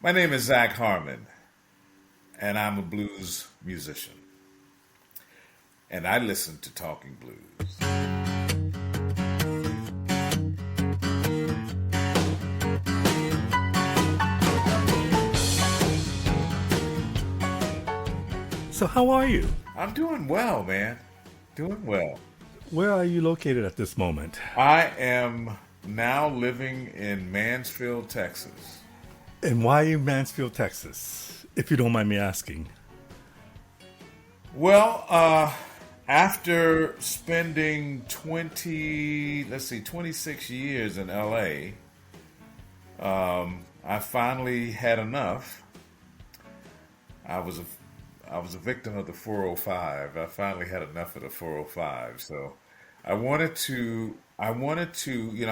My name is Zach Harmon, and I'm a blues musician. And I listen to Talking Blues. So, how are you? I'm doing well, man. Doing well. Where are you located at this moment? I am now living in Mansfield, Texas. And why in Mansfield, Texas? If you don't mind me asking. Well, after spending 26 years in LA, I finally had enough. I was a I was a victim of the 405. I finally had enough of the 405. So I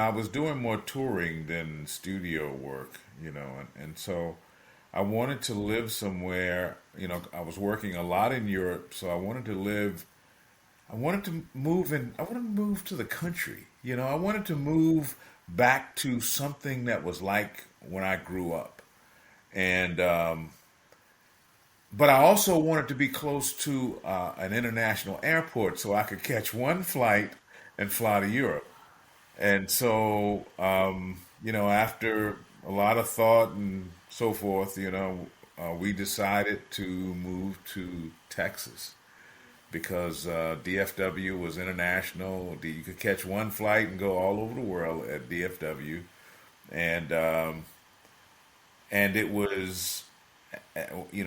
was doing more touring than studio work, and so I wanted to live somewhere, I was working a lot in Europe, so I wanted to move to the country, I wanted to move back to something that was like when I grew up. And, but I also wanted to be close to an international airport so I could catch one flight and fly to Europe. And so, after a lot of thought and so forth, we decided to move to Texas because DFW was international. You could catch one flight and go all over the world at DFW, and and it was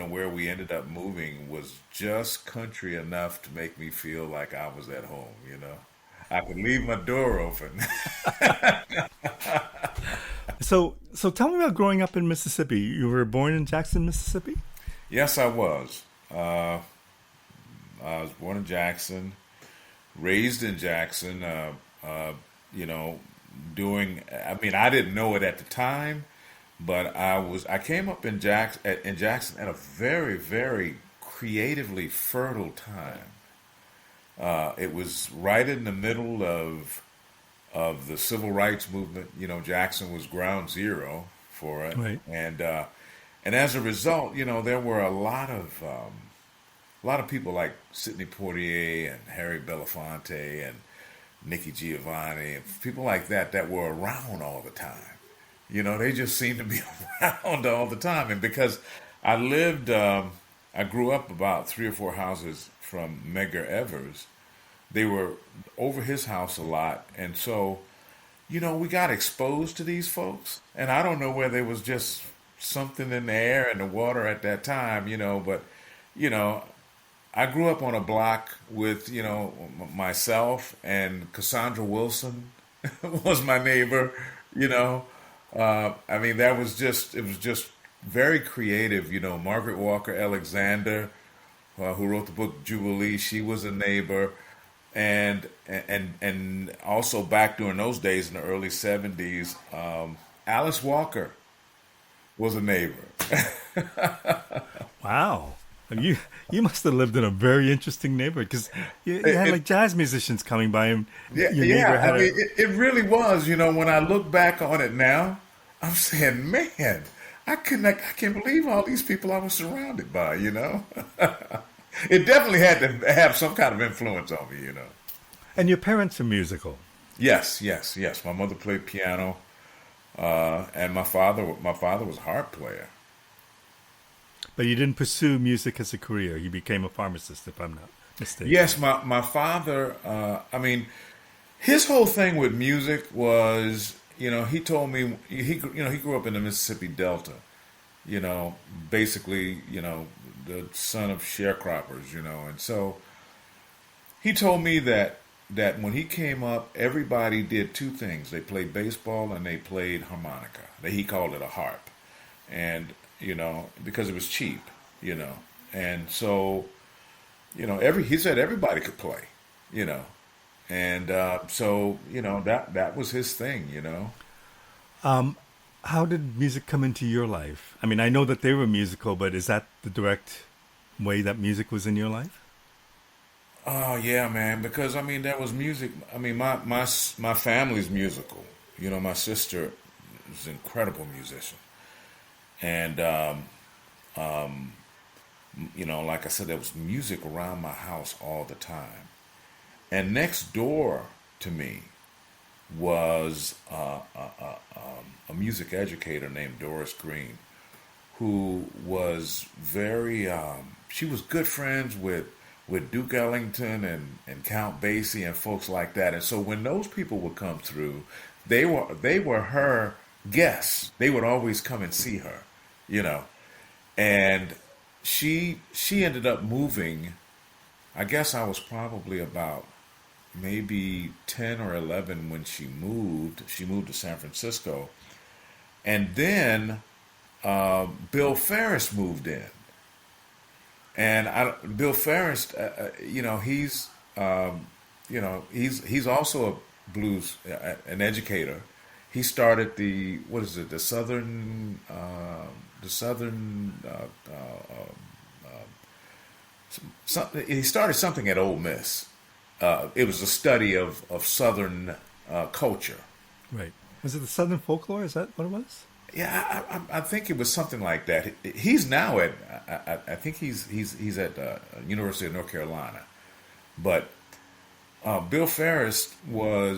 where we ended up moving was just country enough to make me feel like I was at home. I could leave my door open. So tell me about growing up in Mississippi. You were born in Jackson, Mississippi? Yes, I was. I was born in Jackson, raised in Jackson. You know, doing. I mean, I didn't know it at the time, but I came up in Jackson at a very, very creatively fertile time. It was right in the middle of the civil rights movement. Jackson was ground zero for it, Right. and as a result, there were a lot of people like Sidney Poitier and Harry Belafonte and Nikki Giovanni and people like that were around all the time. They just seemed to be around all the time, and because I lived, I grew up about three or four houses from Medgar Evers. They were over his house a lot, and so we got exposed to these folks, and I don't know whether there was just something in the air and the water at that time, but you know, I grew up on a block with myself and Cassandra Wilson was my neighbor, you know. I mean, it was just very creative, Margaret Walker Alexander, who wrote the book Jubilee, she was a neighbor, and also back during those days in the early '70s, Alice Walker was a neighbor. Wow. You must have lived in a very interesting neighborhood because you It, had it, like jazz musicians coming by and yeah, your neighbor yeah. I had a mean, it really was. When I look back on it now, I'm saying, man, I can't believe all these people I was surrounded by. It definitely had to have some kind of influence on me. and your parents are musical. Yes, yes, yes. My mother played piano, and my father was a harp player. But you didn't pursue music as a career. You became a pharmacist, if I'm not mistaken. Yes, my father. I mean, his whole thing with music was, he told me he grew up in the Mississippi Delta. Basically, the son of sharecroppers. And so he told me that when he came up, everybody did two things. They played baseball and they played harmonica. He called it a harp, and because it was cheap, and so every he said everybody could play, you know, and so that was his thing. How did music come into your life? I mean, I know that they were musical, but is that the direct way that music was in your life? Oh yeah, man. Because I mean, there was music. I mean, my family's musical. My sister is an incredible musician, And like I said, there was music around my house all the time. And next door to me was a music educator named Doris Green, who was very she was good friends with Duke Ellington and Count Basie and folks like that. And so when those people would come through, they were her guests. They would always come and see her, you know. And she ended up moving. I guess I was probably about maybe 10 or 11 when she moved. She moved to San Francisco. And then Bill Ferris moved in. And Bill Ferris, he's also a blues, an educator. He started what is it, the Southern, he started something at Ole Miss. It was a study of Southern culture. Right. Was it the Southern folklore? Is that what it was? Yeah, I think it was something like that. He's now at I think he's at University of North Carolina, but Bill Ferris I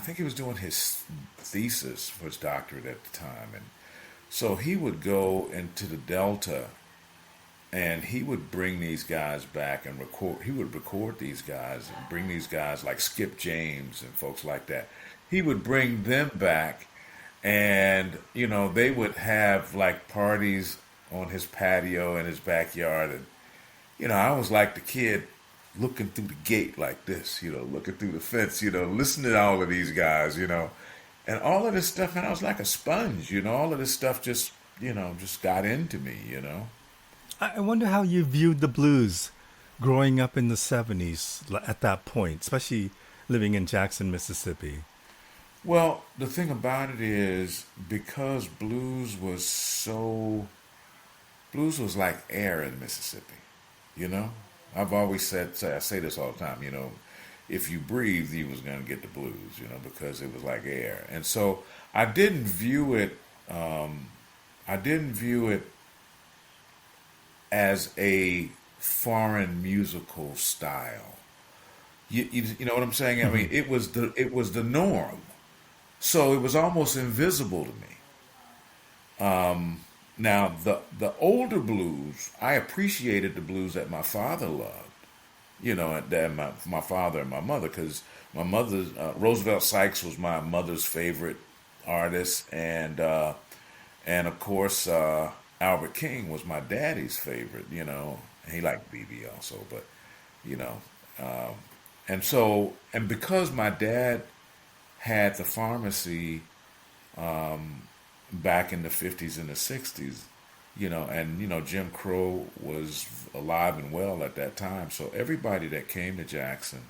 think he was doing his thesis for his doctorate at the time, and so he would go into the Delta and he would bring these guys back and record. He would record these guys and bring these guys like Skip James and folks like that. He would bring them back, and they would have like parties on his patio in his backyard. And I was like the kid looking through the gate like this, looking through the fence, listening to all of these guys, and all of this stuff. And I was like a sponge, all of this stuff just got into me. I wonder how you viewed the blues growing up in the 70s at that point, especially living in Jackson, Mississippi. Well, the thing about it is because blues was like air in Mississippi, you know? I've always I say this all the time, if you breathe, you was going to get the blues, because it was like air. And so I didn't view it, I didn't view it as a foreign musical style. You know what I'm saying? I mean, it was the norm. So it was almost invisible to me. Now the older blues, I appreciated the blues that my father loved. And that my father and my mother, because my mother Roosevelt Sykes was my mother's favorite artist, and of course Albert King was my daddy's favorite. And he liked BB also, but you know, um, and because my dad had the pharmacy back in the 50s and the 60s, and Jim Crow was alive and well at that time. So everybody that came to Jackson,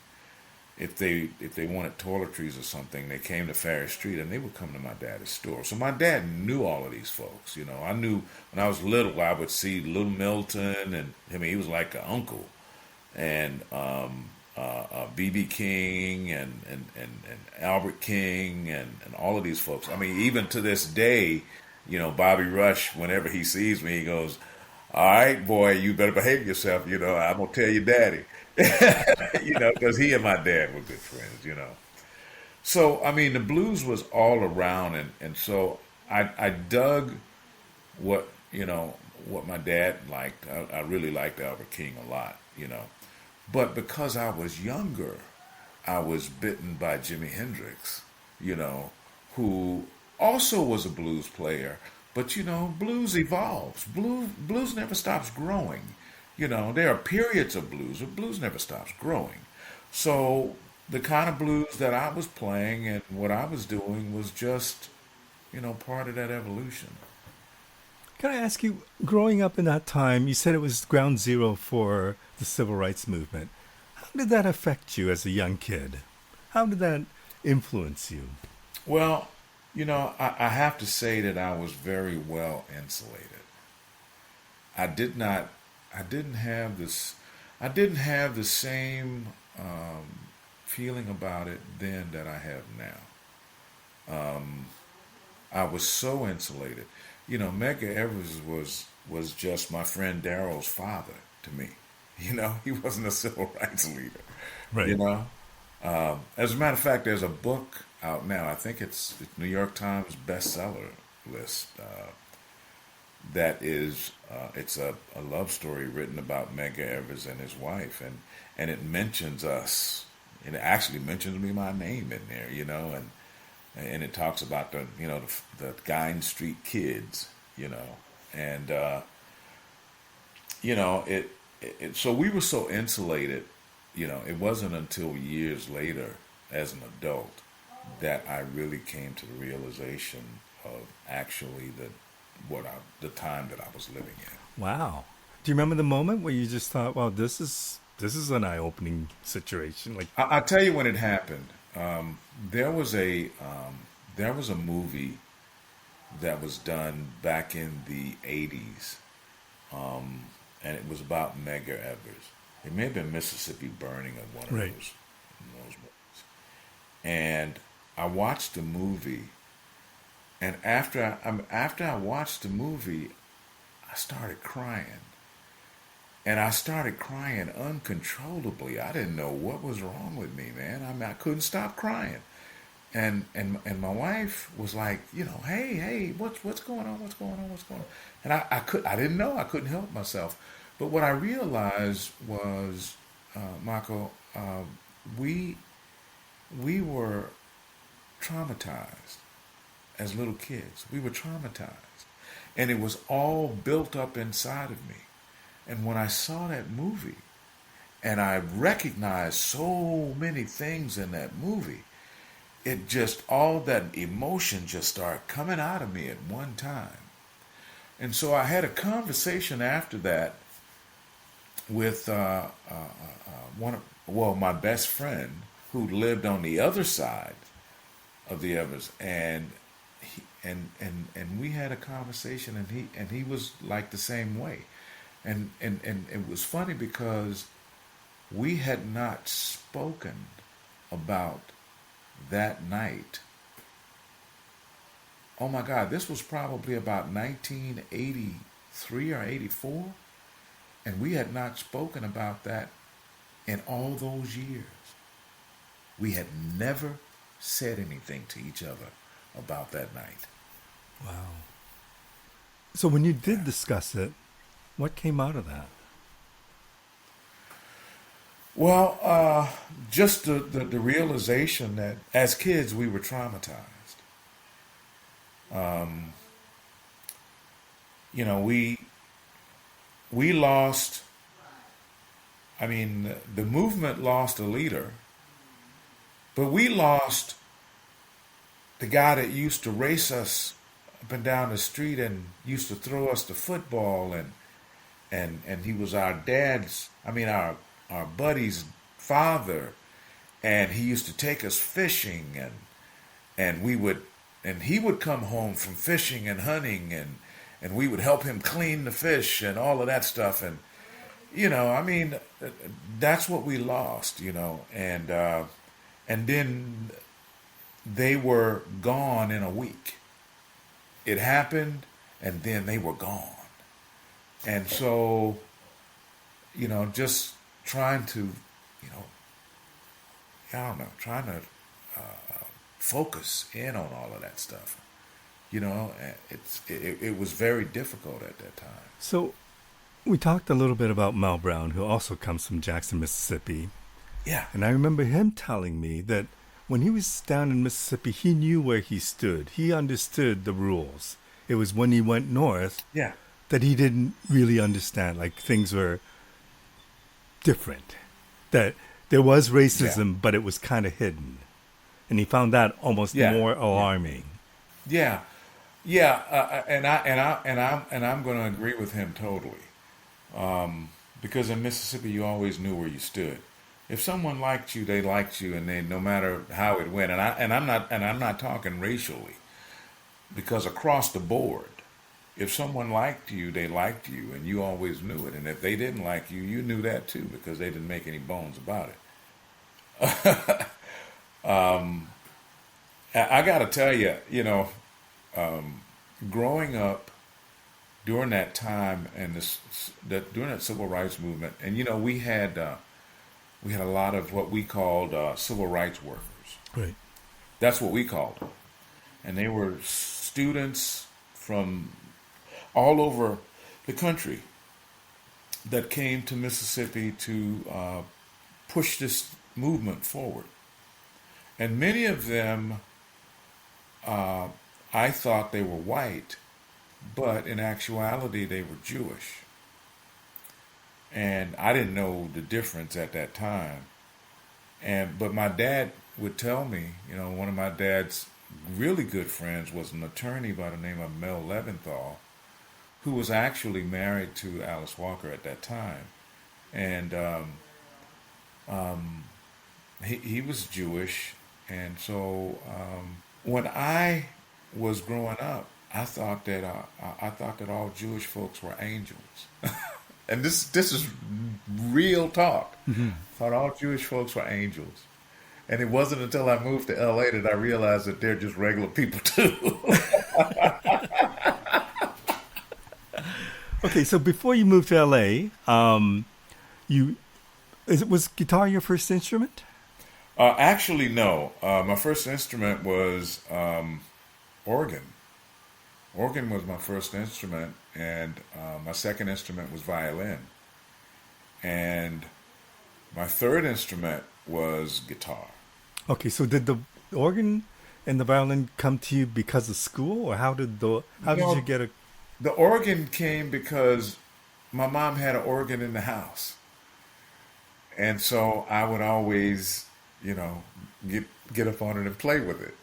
if they wanted toiletries or something, they came to Ferry Street and they would come to my dad's store. So my dad knew all of these folks. I knew when I was little, I would see Little Milton, and I mean he was like an uncle, and BB King and Albert King and all of these folks. I mean, even to this day, Bobby Rush, whenever he sees me, he goes, "All right, boy, you better behave yourself. I'm gonna tell your daddy." Because he and my dad were good friends. So I mean, the blues was all around, and so I dug what what my dad liked. I really liked Albert King a lot. But because I was younger, I was bitten by Jimi Hendrix, who also was a blues player. But blues evolves. Blues never stops growing. There are periods of blues, but blues never stops growing. So the kind of blues that I was playing and what I was doing was just, part of that evolution. Can I ask you, growing up in that time, you said it was ground zero for the civil rights movement. How did that affect you as a young kid? How did that influence you? Well, I have to say that I was very well insulated. I did not, I didn't have this, I didn't have the same feeling about it then that I have now. I was so insulated. Medgar Evers was just my friend Daryl's father to me. He wasn't a civil rights leader. You Right. know, as a matter of fact, there's a book out now. I think it's New York Times bestseller list. That is, it's a love story written about Medgar Evers and his wife, and it mentions us. And it actually mentions me my name in there, and it talks about the Guine Street kids, and so we were so insulated. It wasn't until years later, as an adult, that I really came to the realization of actually the time that I was living in. Wow. Do you remember the moment where you just thought, "Well, this is an eye-opening situation"? Like, I'll tell you when it happened. There was a movie that was done back in the '80s, and it was about Medgar Evers. It may have been Mississippi Burning or one of right. those movies. And I watched the movie, and after I watched the movie, I started crying. And I started crying uncontrollably. I didn't know what was wrong with me, man. I mean, I couldn't stop crying. And my wife was like, hey, what's going on? What's going on? What's going on? And I didn't know. I couldn't help myself. But what I realized was, Michael, we we were traumatized as little kids. We were traumatized. And it was all built up inside of me. And when I saw that movie, and I recognized so many things in that movie, it just, all that emotion just started coming out of me at one time. And so I had a conversation after that with my best friend who lived on the other side of the Evers, and we had a conversation, and he was like the same way, and it was funny because we had not spoken about that night. Oh my God, this was probably about 1983 or 84, and we had not spoken about that in all those years. We had never said anything to each other about that night. Wow. So when you did Yeah. discuss it, what came out of that? Well, just the realization that as kids we were traumatized. Um, you know, we lost. I mean, the movement lost a leader, but we lost the guy that used to race us up and down the street and used to throw us the football, and he was our dad's. I mean, our buddy's father, and he used to take us fishing, and we would, and he would come home from fishing and hunting, and we would help him clean the fish and all of that stuff. And I mean, that's what we lost, and then they were gone in a week. It happened, and then they were gone. And so, just trying to, I don't know, trying to focus in on all of that stuff. It was very difficult at that time. So we talked a little bit about Mel Brown, who also comes from Jackson, Mississippi. Yeah, And I remember him telling me that when he was down in Mississippi, he knew where he stood. He understood the rules. It was when he went north yeah, that he didn't really understand, like things were different. That there was yeah, racism, but it was kind of hidden. And he found that almost yeah, more yeah, alarming. yeah, yeah. And I'm going to agree with him totally. Because in Mississippi, you always knew where you stood. If someone liked you, they liked you, and they, no matter how it went. And I'm not talking racially, because across the board, if someone liked you, they liked you, and you always knew it. And if they didn't like you, you knew that too, because they didn't make any bones about it. I got to tell you, growing up during that time and during that civil rights movement, and we had a lot of what we called civil rights workers. Right. That's what we called them, and they were students from all over the country that came to Mississippi to push this movement forward. And many of them, I thought they were white, but in actuality, they were Jewish. And I didn't know the difference at that time. But my dad would tell me, one of my dad's really good friends was an attorney by the name of Mel Leventhal, who was actually married to Alice Walker at that time. And he was Jewish. And so when I was growing up, I thought that all Jewish folks were angels. And this is real talk. Mm-hmm. Thought all Jewish folks were angels. And it wasn't until I moved to LA that I realized that they're just regular people too. Okay, so before you moved to LA, was guitar your first instrument? Actually, no. My first instrument was organ. Organ was my first instrument, and my second instrument was violin. And my third instrument was guitar. Okay, so did the organ and the violin come to you because of school, or how did you get a? The organ came because my mom had an organ in the house, and so I would always, get up on it and play with it.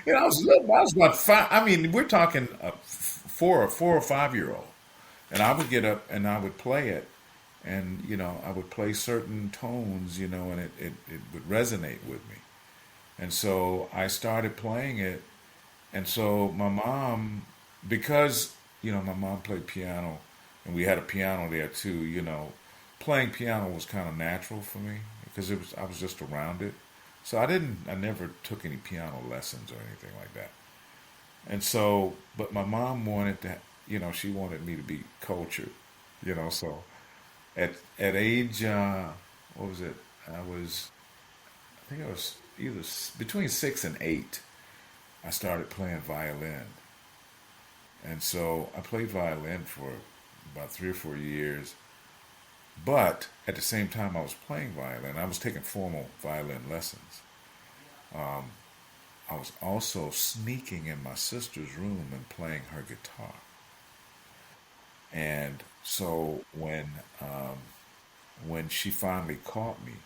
I was little. I was about 5. I mean, we're talking a 4 or 5 year old, and I would get up and I would play it, and I would play certain tones, and it would resonate with me, and so I started playing it, and so my mom, because my mom played piano, and we had a piano there too, playing piano was kind of natural for me because I was just around it. So I never took any piano lessons or anything like that. And so, but my mom wanted to, she wanted me to be cultured, so at age, what was it? I think I was either between 6 and 8, I started playing violin. And so I played violin for about 3 or 4 years. But at the same time I was playing violin, I was taking formal violin lessons. I was also sneaking in my sister's room and playing her guitar. And so when she finally caught me,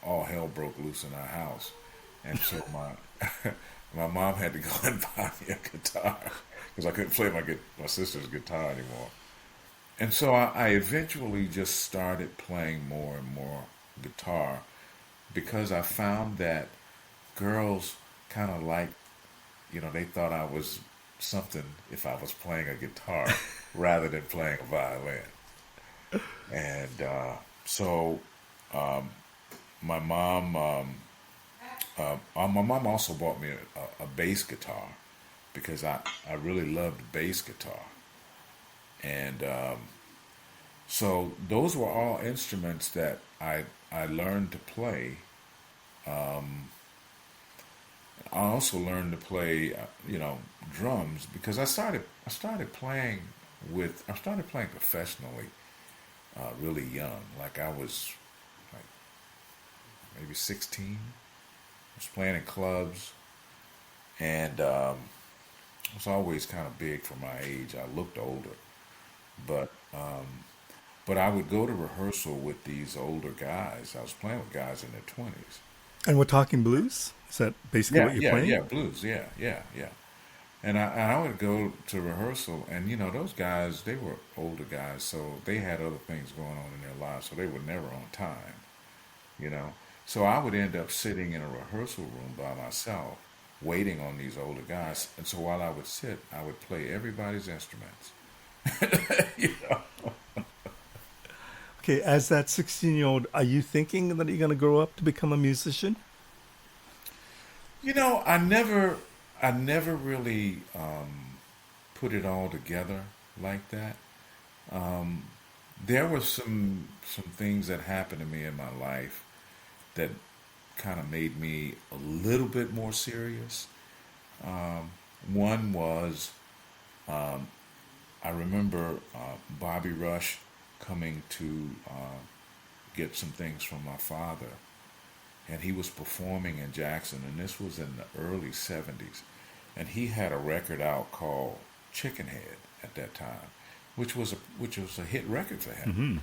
all hell broke loose in our house. And so my mom had to go and buy me a guitar because I couldn't play my sister's guitar anymore. And so I eventually just started playing more and more guitar because I found that girls kind of they thought I was something if I was playing a guitar rather than playing a violin. And so my mom also bought me a bass guitar because I really loved bass guitar. And so those were all instruments that I learned to play. I also learned to play, drums because I started playing professionally really young. Like I was like maybe 16. I was playing in clubs, and I was always kind of big for my age. I looked older. But I would go to rehearsal with these older guys. I was playing with guys in their 20s. And we're talking blues? Is that basically what you're playing? Yeah, blues, yeah. And I would go to rehearsal, and those guys, they were older guys, so they had other things going on in their lives, so they were never on time. So I would end up sitting in a rehearsal room by myself, waiting on these older guys. And so while I would sit, I would play everybody's instruments. Okay, as that 16-year-old, are you thinking that you're going to grow up to become a musician? I I never really put it all together like that. There were some things that happened to me in my life that kind of made me a little bit more serious. One was I remember Bobby Rush coming to get some things from my father, and he was performing in Jackson, and this was in the early '70s, and he had a record out called Chicken Head at that time, which was a hit record for him, Hmm.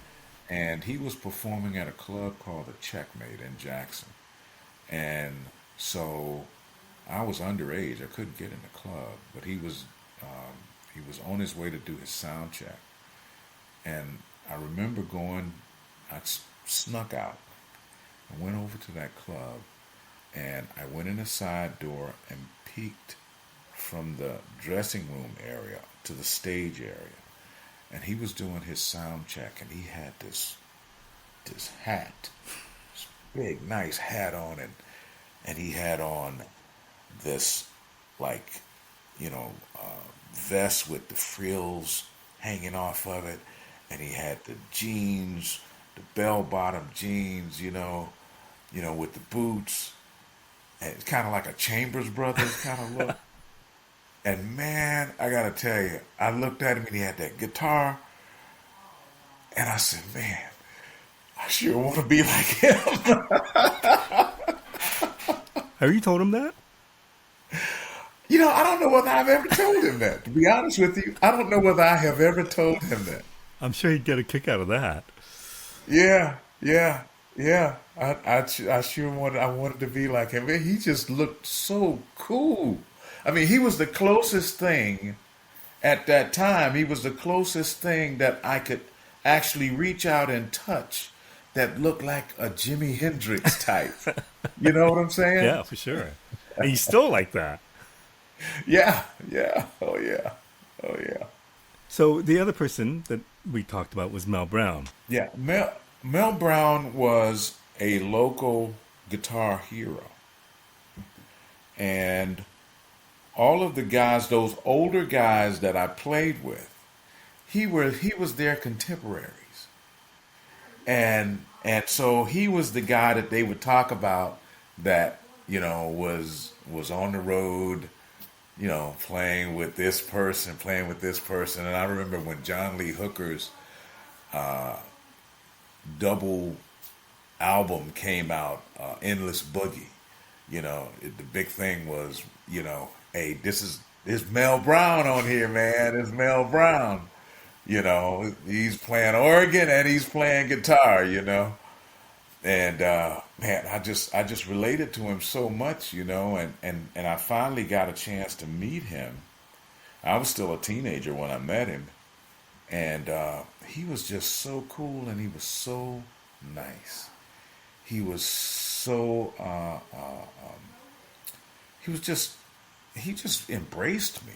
and he was performing at a club called the Checkmate in Jackson, and so I was underage. I couldn't get in the club, but he was on his way to do his sound check, and I remember going. Snuck out. I went over to that club, and I went in the side door and peeked from the dressing room area to the stage area, and he was doing his sound check, and he had this hat, this big nice hat on, and he had on this like vest with the frills hanging off of it, and he had the jeans, the bell bottom jeans, with the boots, and it's kind of like a Chambers Brothers kind of look. And man, I gotta tell you, I looked at him and he had that guitar, and I said, man, I sure want to be like him. Have you told him that? I don't know whether I've ever told him that. To be honest with you, I don't know whether I have ever told him that. I'm sure he'd get a kick out of that. Yeah, yeah, yeah. I sure wanted to be like him. Man, he just looked so cool. I mean, he was the closest thing at that time. He was the closest thing that I could actually reach out and touch that looked like a Jimi Hendrix type. You know what I'm saying? Yeah, for sure. And he's still like that. Yeah, yeah. Oh yeah. Oh yeah. So the other person that we talked about was Mel Brown. Yeah. Mel Brown was a local guitar hero. And all of the guys, those older guys that I played with, he was their contemporaries. And so he was the guy that they would talk about that, was on the road, playing with this person. And I remember when John Lee Hooker's double album came out, Endless Boogie. The big thing was, hey, this Mel Brown on here, man. It's Mel Brown. He's playing organ and he's playing guitar. And man, I just related to him so much, and I finally got a chance to meet him. I was still a teenager when I met him, and he was just so cool, and he was so nice. He was so he just embraced me.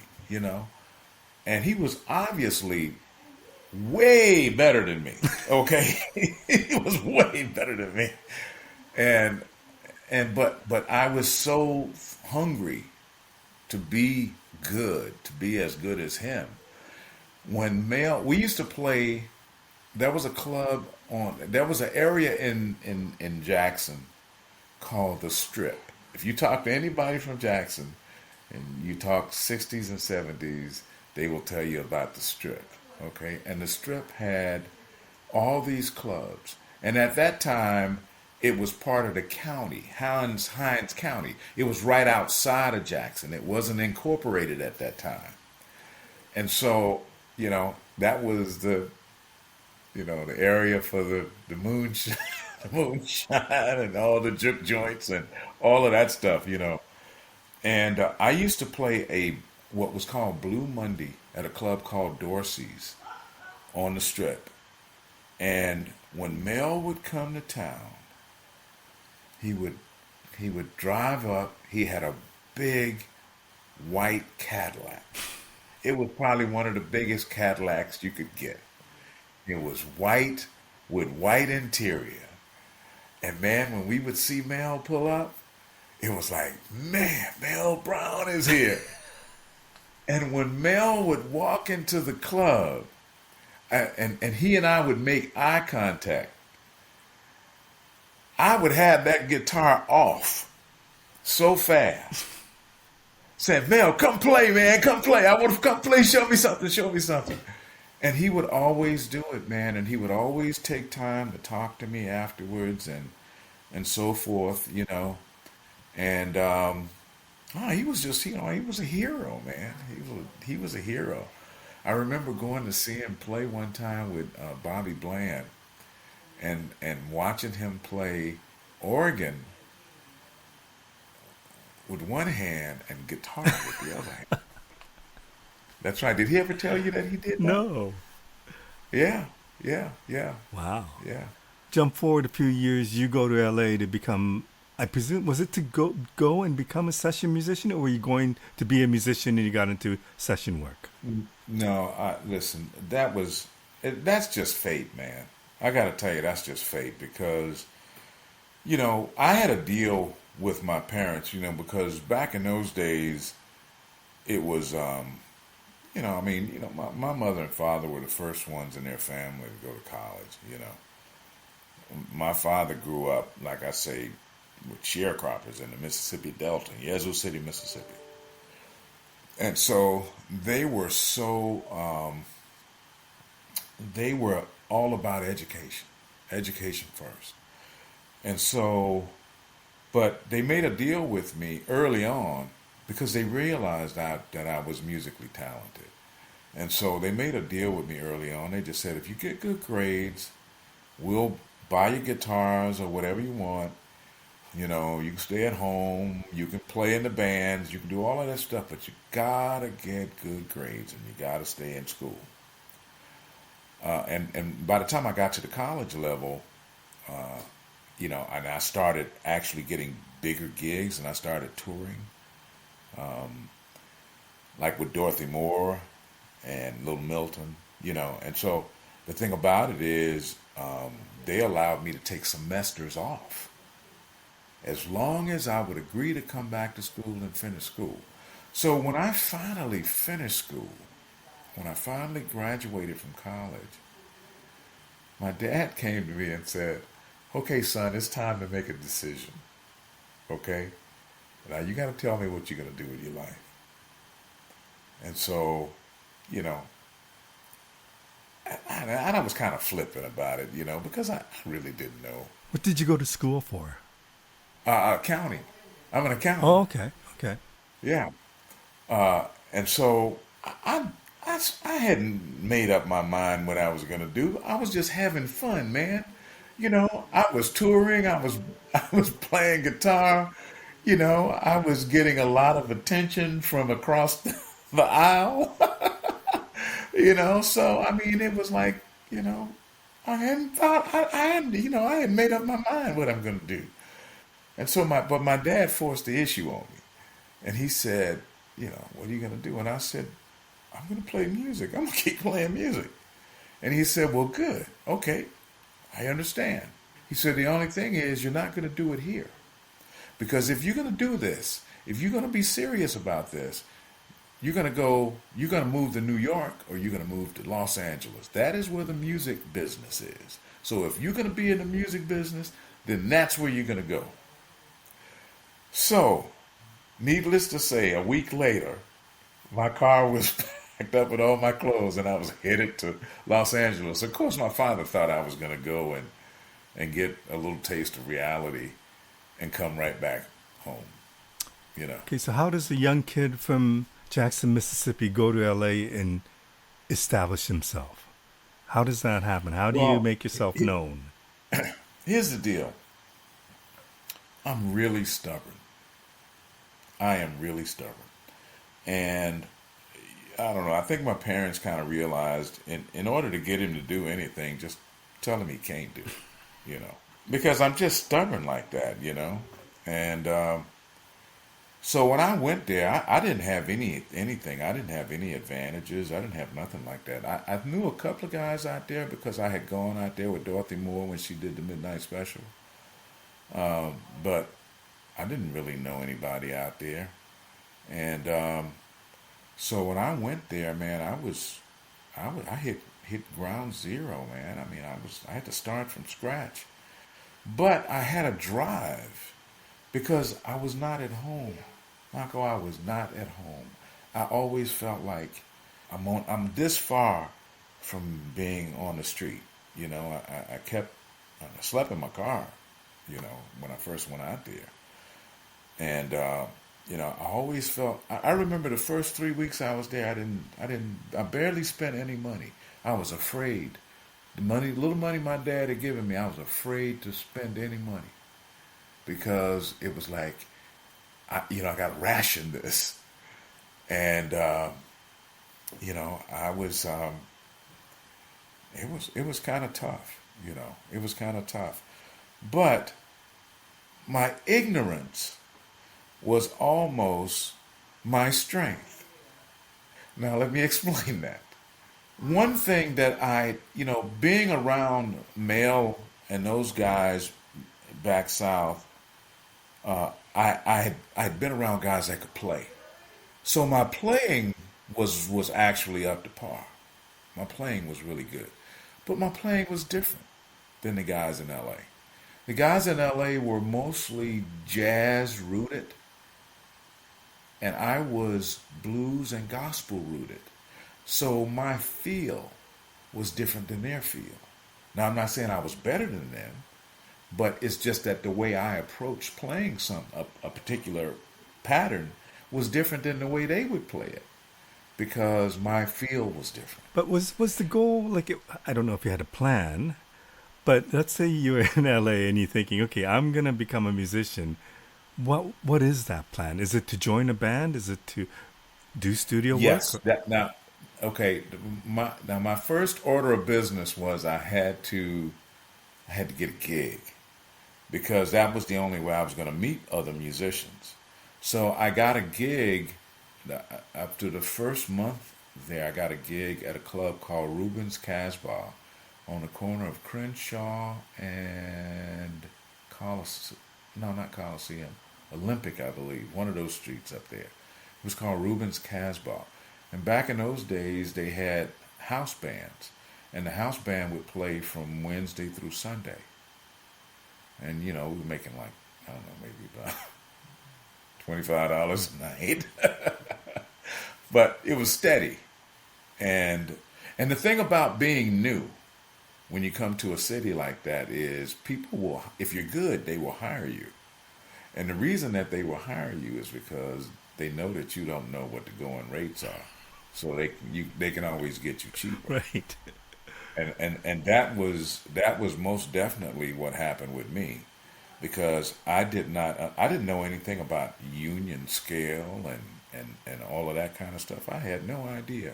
And he was obviously way better than me. Okay, he was way better than me, and but I was so hungry to be good, to be as good as him. We used to play. There was a club there was an area in Jackson called the Strip. If you talk to anybody from Jackson and you talk 60s and 70s, they will tell you about the Strip. Okay, and the Strip had all these clubs, and at that time it was part of the county, Hines County. It was right outside of Jackson. It wasn't incorporated at that time, and so that was the area for the moonshine, the moonshine, and all the juke joints and all of that stuff. And I used to play what was called Blue Monday at a club called Dorsey's on the Strip. And when Mel would come to town, he would drive up. He had a big white Cadillac. It was probably one of the biggest Cadillacs you could get. It was white with white interior. And man, when we would see Mel pull up, it was like, man, Mel Brown is here. And when Mel would walk into the club, and he and I would make eye contact, I would have that guitar off so fast. Saying, Mel, come play, man, come play. I want to come play, show me something, show me something. And he would always do it, man, and he would always take time to talk to me afterwards and so forth, you know. And oh, he was just, you know, he was a hero, man. He was a hero. I remember going to see him play one time with Bobby Bland and watching him play organ with one hand and guitar with the other hand. That's right. Did he ever tell you that he did that? No. Yeah, yeah, yeah, Wow. yeah. Jump forward a few years, you go to LA to become, I presume, was it to go and become a session musician, or were you going to be a musician and you got into session work? No, listen, that's just fate, man. I got to tell you, that's just fate because, you know, I had a deal with my parents, you know, because back in those days, it was, you know, I mean, you know, my mother and father were the first ones in their family to go to college, you know. My father grew up, like I say, with sharecroppers in the Mississippi Delta, Yazoo City, Mississippi. And so they were all about education first. And so, but they made a deal with me early on because they realized that I was musically talented. And so they made a deal with me early on. They just said, if you get good grades, we'll buy you guitars or whatever you want. You know, you can stay at home, you can play in the bands, you can do all of that stuff, but you gotta get good grades and you gotta stay in school. And by the time I got to the college level, you know, and I started actually getting bigger gigs and I started touring, like with Dorothy Moore and Little Milton, you know. And so the thing about it is, they allowed me to take semesters off as long as I would agree to come back to school and finish school. So when I finally finished school, when I finally graduated from college, my dad came to me and said, okay, son, it's time to make a decision. Okay? Now you got to tell me what you're going to do with your life. And so, you know, and I was kind of flippant about it, you know, because I really didn't know. What did you go to school for? Accounting. I'm an accountant. Oh, okay. Okay. Yeah. And so I hadn't made up my mind what I was going to do. I was just having fun, man. You know, I was touring. I was playing guitar. You know, I was getting a lot of attention from across the aisle. You know, so I mean, it was like, you know, I hadn't thought, I hadn't, you know, I hadn't made up my mind what I'm going to do. And so but my dad forced the issue on me. And he said, you know, what are you going to do? And I said, I'm going to play music. I'm going to keep playing music. And he said, well, good. Okay. I understand. He said, the only thing is you're not going to do it here. Because if you're going to do this, if you're going to be serious about this, you're going to move to New York or you're going to move to Los Angeles. That is where the music business is. So if you're going to be in the music business, then that's where you're going to go. So, needless to say, a week later, my car was packed up with all my clothes and I was headed to Los Angeles. Of course, my father thought I was going to go and get a little taste of reality and come right back home, you know. Okay, so how does a young kid from Jackson, Mississippi go to LA and establish himself? How does that happen? How do you Well, make yourself known? here's the deal. I'm really stubborn. I am really stubborn. And I don't know, I think my parents kind of realized in order to get him to do anything, just tell him he can't do it, you know. Because I'm just stubborn like that, you know. And so when I went there, I didn't have anything. I didn't have any advantages. I didn't have nothing like that. I knew a couple of guys out there because I had gone out there with Dorothy Moore when she did the Midnight Special. But I didn't really know anybody out there. And so when I went there, man, I hit ground zero, man. I mean, I had to start from scratch. But I had a drive because I was not at home. Marco, I was not at home. I always felt like I'm this far from being on the street. You know, I slept in my car, you know, when I first went out there. And you know, I always felt. I remember the first 3 weeks I was there. I barely spent any money. I was afraid. The money, little money my dad had given me, I was afraid to spend any money because it was like, I got rationed this, and I was. It was kind of tough. You know, it was kind of tough, but my ignorance was almost my strength. Now, let me explain that. One thing that being around Mel and those guys back south, I had been around guys that could play. So my playing was actually up to par. My playing was really good. But my playing was different than the guys in LA. The guys in LA were mostly jazz rooted, and I was blues and gospel rooted. So my feel was different than their feel. Now, I'm not saying I was better than them, but it's just that the way I approached playing a particular pattern was different than the way they would play it because my feel was different. But was the goal like I don't know if you had a plan, but let's say you're in LA and you're thinking, okay, I'm gonna become a musician. What is that plan? Is it to join a band? Is it to do studio work? Yes, that now, okay. My first order of business was I had to get a gig because that was the only way I was going to meet other musicians. So I got a gig after the first month there. I got a gig at a club called Rubens Casbah on the corner of Crenshaw and Coliseum. No, not Coliseum. Olympic, I believe. One of those streets up there. It was called Rubens Casbah. And back in those days, they had house bands. And the house band would play from Wednesday through Sunday. And, we were making like, I don't know, maybe about $25 a night. But it was steady. And the thing about being new, when you come to a city like that, is people will, if you're good, they will hire you. And the reason that they will hire you is because they know that you don't know what the going rates are. So they can always get you cheaper. Right. And that was most definitely what happened with me because I didn't know anything about union scale and all of that kind of stuff. I had no idea.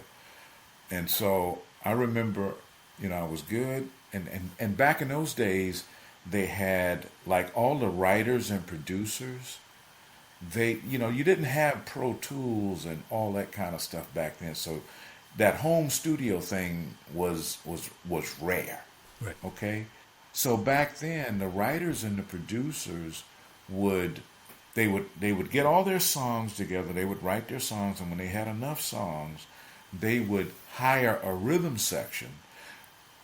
And so I remember, I was good. And back in those days, they had like all the writers and producers. You didn't have Pro Tools and all that kind of stuff back then. So that home studio thing was rare. Right. Okay. So back then, the writers and the producers would they would get all their songs together. They would write their songs, and when they had enough songs, they would hire a rhythm section,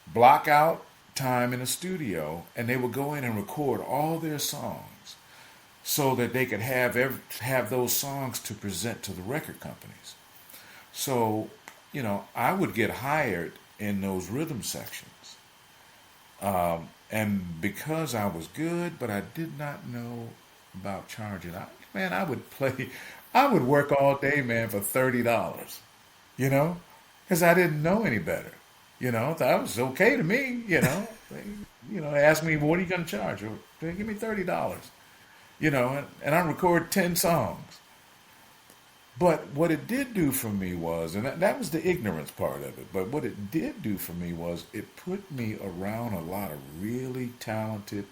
block out time in the studio, and they would go in and record all their songs so that they could have those songs to present to the record companies. So, I would get hired in those rhythm sections. And because I was good, but I did not know about charging, I would work all day, man, for $30, because I didn't know any better. That was okay to me, They asked me, what are you going to charge? They give me $30, and I record 10 songs. But what it did do for me was, and that was the ignorance part of it, but what it did do for me was it put me around a lot of really talented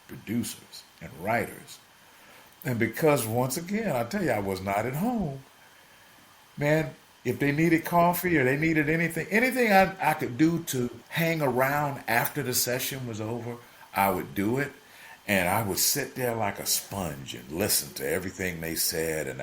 producers and writers. And because, once again, I tell you, I was not at home, man, if they needed coffee or they needed anything I could do to hang around after the session was over, I would do it. And I would sit there like a sponge and listen to everything they said, and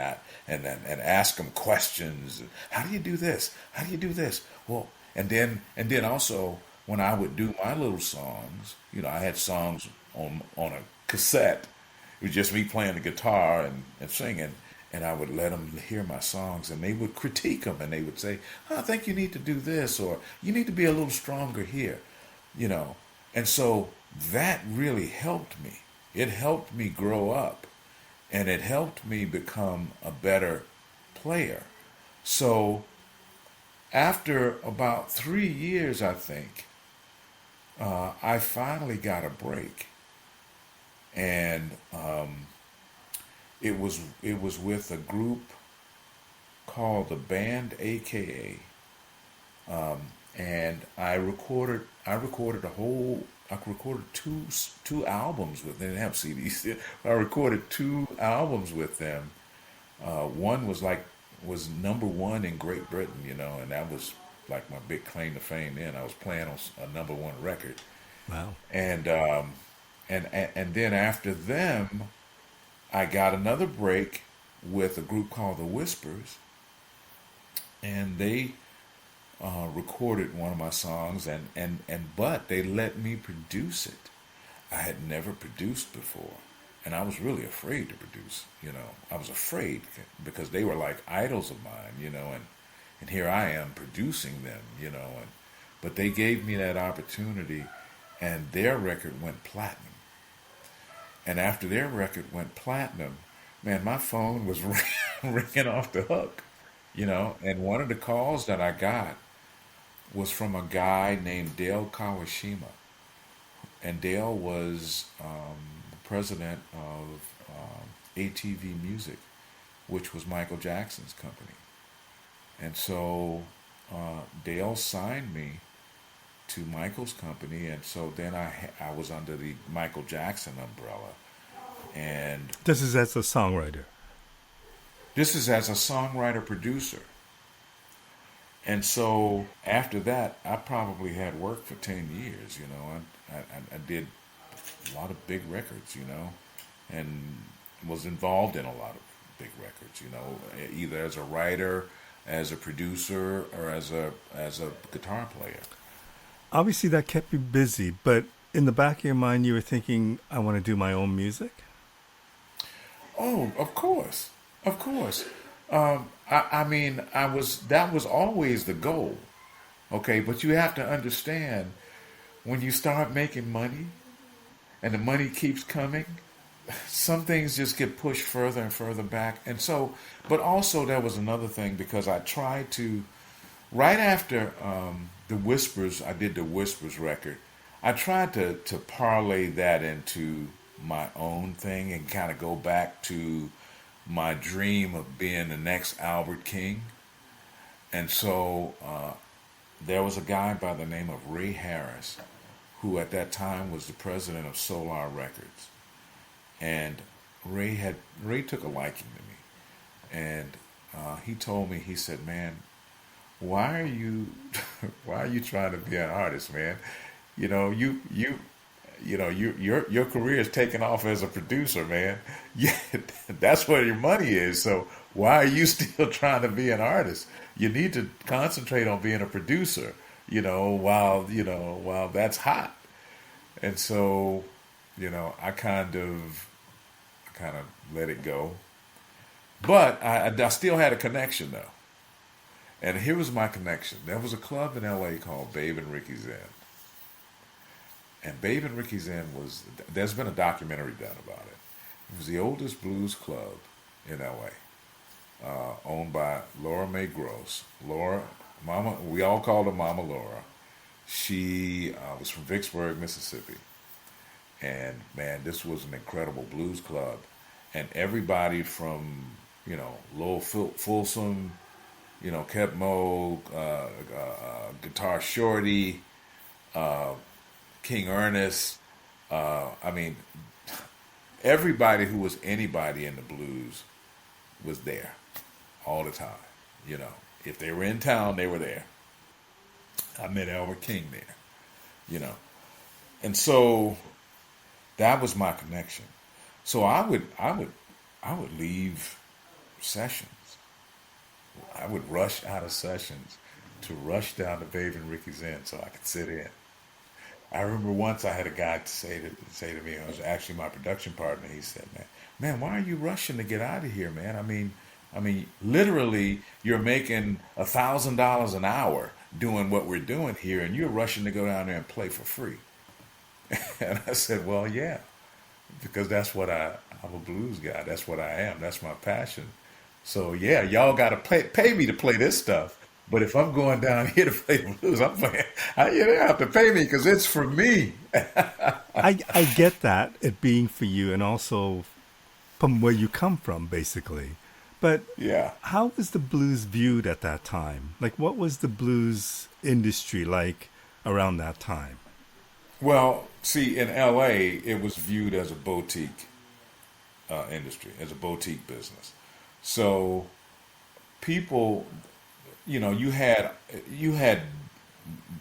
ask them questions. How do you do this? How do you do this? Well, and then also when I would do my little songs, I had songs on a cassette. It was just me playing the guitar and singing, and I would let them hear my songs, and they would critique them, and they would say, "Oh, I think you need to do this, or you need to be a little stronger here," you know. And so that really helped me. It helped me grow up, and it helped me become a better player. So after about 3 years, I think, I finally got a break, and it was with a group called the Band AKA, and I recorded two albums with them. They didn't have CDs. I recorded two albums with them. One was number one in Great Britain, and that was like my big claim to fame. Then I was playing on a number one record, Wow. and and then after them, I got another break with a group called the Whispers, and they recorded one of my songs, but they let me produce it. I had never produced before, and I was really afraid to produce. I was afraid because they were like idols of mine, and here I am producing them, but they gave me that opportunity, and their record went platinum. And after their record went platinum, man, my phone was ringing off the hook, and one of the calls that I got was from a guy named Dale Kawashima. And Dale was the president of ATV Music, which was Michael Jackson's company. And so Dale signed me to Michael's company, and so then I was under the Michael Jackson umbrella. And This is as a songwriter. this is as a songwriter producer. And so after that, I probably had work for 10 years, I did a lot of big records, and was involved in a lot of big records, either as a writer, as a producer, or as a guitar player. Obviously, that kept you busy, but in the back of your mind, you were thinking, I want to do my own music? Oh, of course, of course. I mean, that was always the goal. Okay, but you have to understand when you start making money and the money keeps coming, some things just get pushed further and further back. And so, but also there was another thing because I tried to, right after the Whispers, I did the Whispers record. I tried to parlay that into my own thing and kind of go back to my dream of being the next Albert King. And so there was a guy by the name of Ray Harris, who at that time was the president of Solar Records. And Ray took a liking to me. And he told me, he said, "Man, why are you why are you trying to be an artist, man? You know, your career is taking off as a producer, man. Yeah, that's where your money is. So why are you still trying to be an artist? You need to concentrate on being a producer, while that's hot." And so, I kind of let it go. But I still had a connection though. And here was my connection. There was a club in LA called Babe and Ricky's Inn. And Babe and Ricky's Inn there's been a documentary done about it. It was the oldest blues club in LA, owned by Laura Mae Gross. Mama, we all called her Mama Laura. She was from Vicksburg, Mississippi. And man, this was an incredible blues club. And everybody from, Lowell Folsom, Kep Mo, Guitar Shorty, King Ernest, everybody who was anybody in the blues was there all the time. If they were in town, they were there. I met Albert King there. And so That was my connection. So I would leave sessions. I would rush out of sessions to rush down to Babe and Ricky's Inn so I could sit in. I remember once I had a guy say to me, it was actually my production partner. He said, man, why are you rushing to get out of here, man? I mean, literally, you're making $1,000 an hour doing what we're doing here, and you're rushing to go down there and play for free." And I said, "Well, yeah, because I'm a blues guy. That's what I am. That's my passion. So yeah, y'all got to pay me to play this stuff. But if I'm going down here to play the blues, I'm playing. You don't have to pay me because it's for me." I get that, it being for you and also from where you come from, basically. But Yeah. how was the blues viewed at that time? Like, what was the blues industry like around that time? Well, see, in L.A., it was viewed as a boutique industry, as a boutique business. So people, you had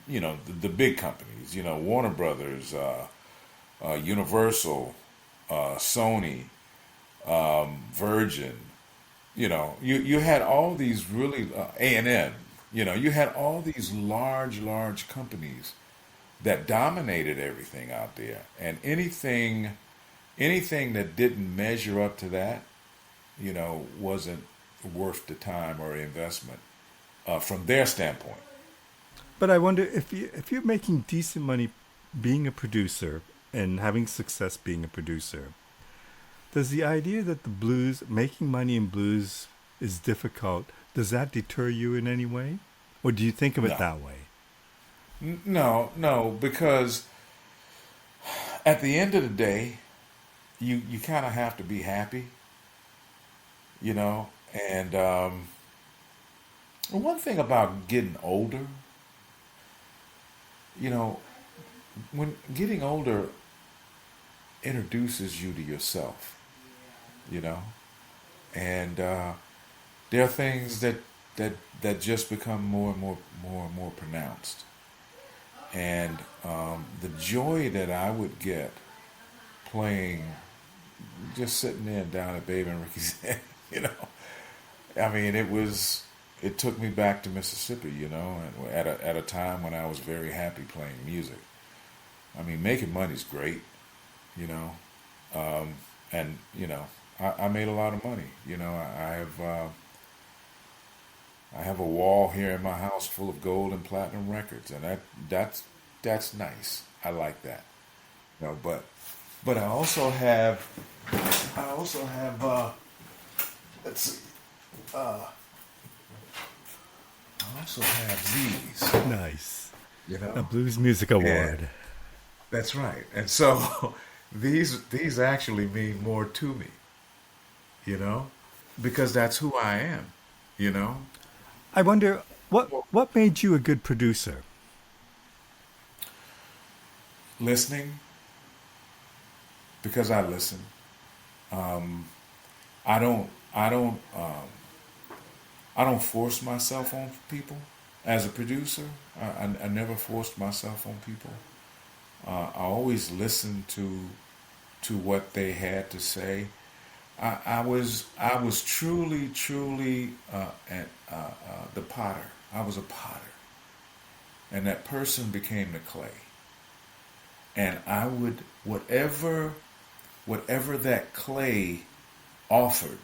the big companies, Warner Brothers, Universal, Sony, Virgin. You had all these really A&M. You had all these large companies that dominated everything out there, and anything that didn't measure up to that, wasn't worth the time or investment from their standpoint. But I wonder if you're making decent money being a producer and having success being a producer, does the idea that the blues making money in blues is difficult, does that deter you in any way? Or do you think of it No, that way? no, because at the end of the day, you kind of have to be happy, you know. And one thing about getting older, you know, when getting older introduces you to yourself, you know, and there are things that just become more and more pronounced. And the joy that I would get playing, just sitting there down at Babe and Ricky's, you know, I mean, it took me back to Mississippi, and at a time when I was very happy playing music. I mean, making money's great, you know, and I made a lot of money. I have a wall here in my house full of gold and platinum records, and that's nice. I like that. But I also have let's see, I also have these, Nice. you A know, Blues Music and Award. that's right. And so these actually mean more to me, you know, because that's who I am, you know. I wonder what made you a good producer? Listening, because I listen. Um, I don't I don't I don't force myself on people as a producer. I never forced myself on people. I always listened to what they had to say. I was truly the potter. I was a potter, and that person became the clay. And I would whatever that clay offered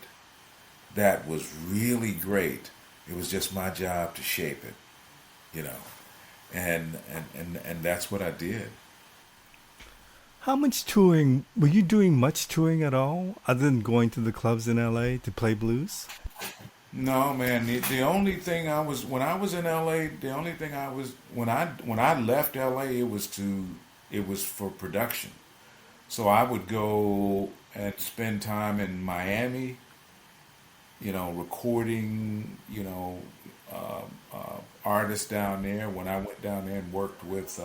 that was really great. It was just my job to shape it, you know, and that's what I did. How much touring were you doing? Much touring at all, other than going to the clubs in LA to play blues? No, man. The only thing I was when I was in L.A. The only thing I was when I left L.A. It was for production. So I would go and spend time in Miami, recording, artists down there. When I went down there and worked with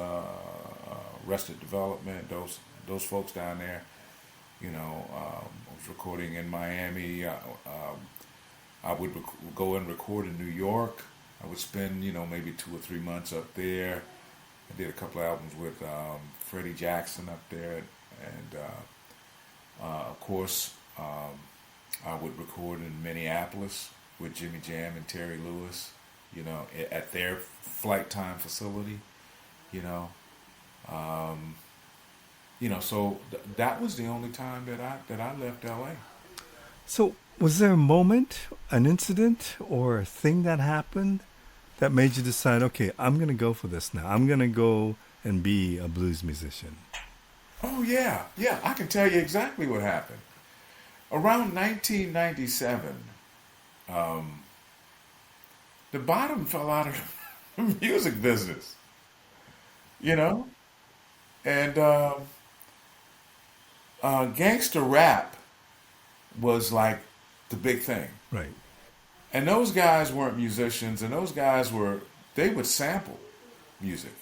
Arrested Development, those folks down there, I was recording in Miami. I would go and record in New York. I would spend, maybe 2 or 3 months up there. I did a couple of albums with Freddie Jackson up there And of course, I would record in Minneapolis with Jimmy Jam and Terry Lewis, at their flight time facility, you know. Um, so that was the only time that I left LA. So, was there a moment, an incident, or a thing that happened that made you decide, okay, I'm going to go for this now. I'm going to go and be a blues musician? Oh yeah, yeah, I can tell you exactly what happened. Around 1997, um, the bottom fell out of the music business, you know, and gangster rap was like the big thing. Right. And those guys weren't musicians, and those guys they would sample music.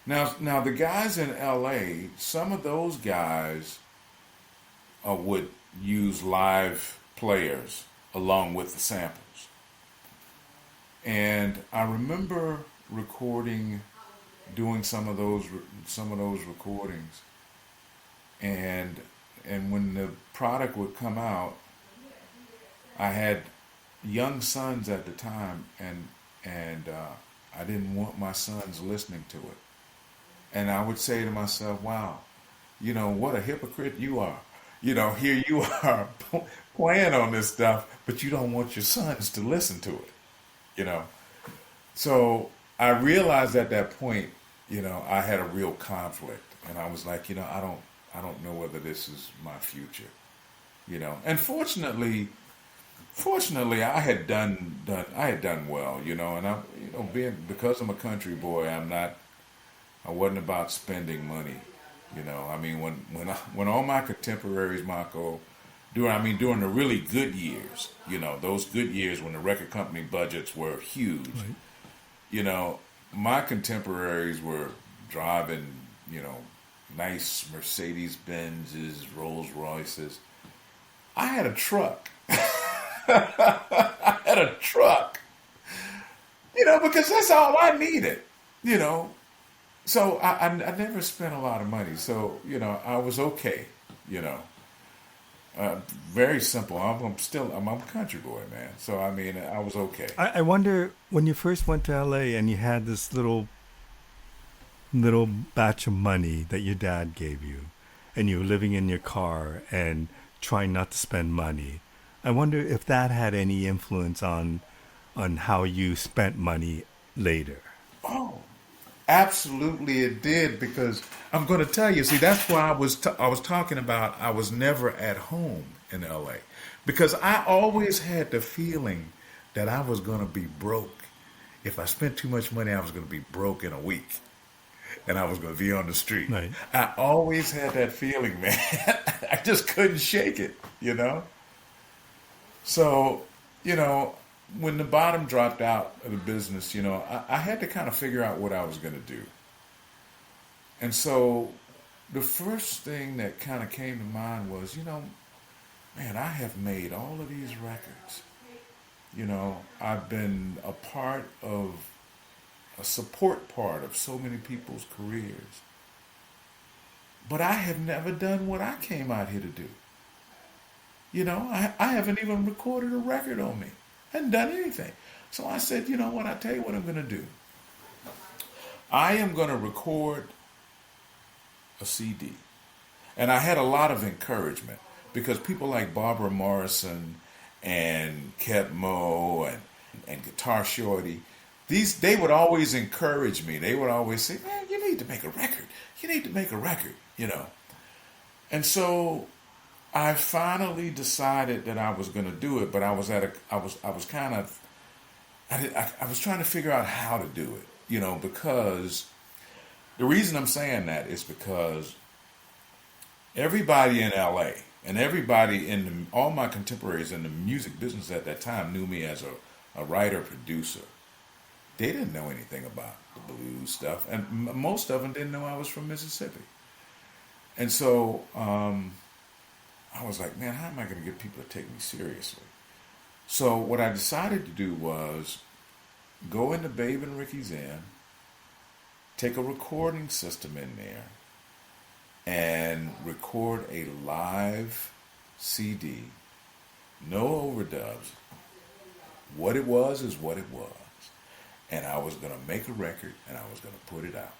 Now the guys in LA, some of those guys would use live players along with the samples. And I remember recording, doing some of those recordings, and when the product would come out, I had young sons at the time, and I didn't want my sons listening to it. And I would say to myself, "Wow, what a hypocrite you are. Here you are playing on this stuff, but you don't want your sons to listen to it. You know." So I realized at that point, I had a real conflict, and I was like, I don't know whether this is my future. And fortunately, I had done well, and because I'm a country boy, I wasn't about spending money. I mean, when all my contemporaries, Marco, during the really good years, those good years when the record company budgets were huge, Right. you know, my contemporaries were driving, nice Mercedes Benzes, Rolls Royces. I had a truck. I had a truck, because that's all I needed, you know. So I never spent a lot of money. So, I was okay, you know. Very simple. I'm a country boy, man. So, I mean, I was okay. I wonder when you first went to LA and you had this little batch of money that your dad gave you, and you were living in your car and trying not to spend money. I wonder if that had any influence on how you spent money later. Oh, absolutely it did, because I'm going to tell you, see, that's why I was talking about I was never at home in LA, because I always had the feeling that I was going to be broke. If I spent too much money, I was going to be broke in a week, and I was going to be on the street. Right. I always had that feeling, man. I just couldn't shake it, So, when the bottom dropped out of the business, I had to kind of figure out what I was going to do. And so the first thing that kind of came to mind was, man, I have made all of these records. I've been a support part of so many people's careers. But I have never done what I came out here to do. I haven't even recorded a record on me. I hadn't done anything. So I said, you know what, I tell you what I'm going to do. I am going to record a CD. And I had a lot of encouragement, because people like Barbara Morrison and Ket Mo and Guitar Shorty, they would always encourage me. They would always say, man, you need to make a record. You need to make a record, And so I finally decided that I was going to do it, but I was trying to figure out how to do it, because the reason I'm saying that is because everybody in LA and all my contemporaries in the music business at that time knew me as a writer, producer. They didn't know anything about the blues stuff, and most of them didn't know I was from Mississippi. And so I was like, man, how am I going to get people to take me seriously? So what I decided to do was go into Babe and Ricky's Inn, take a recording system in there, and record a live CD, no overdubs. What it was is what it was. And I was going to make a record and I was going to put it out.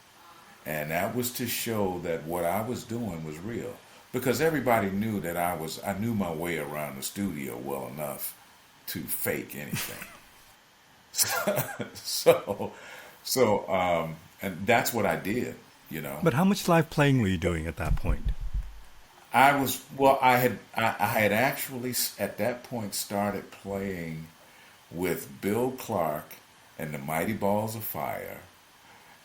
And that was to show that what I was doing was real. Because everybody knew that I knew my way around the studio well enough to fake anything. so, and that's what I did, you know. But how much live playing were you doing at that point? I had actually at that point started playing with Bill Clark and the Mighty Balls of Fire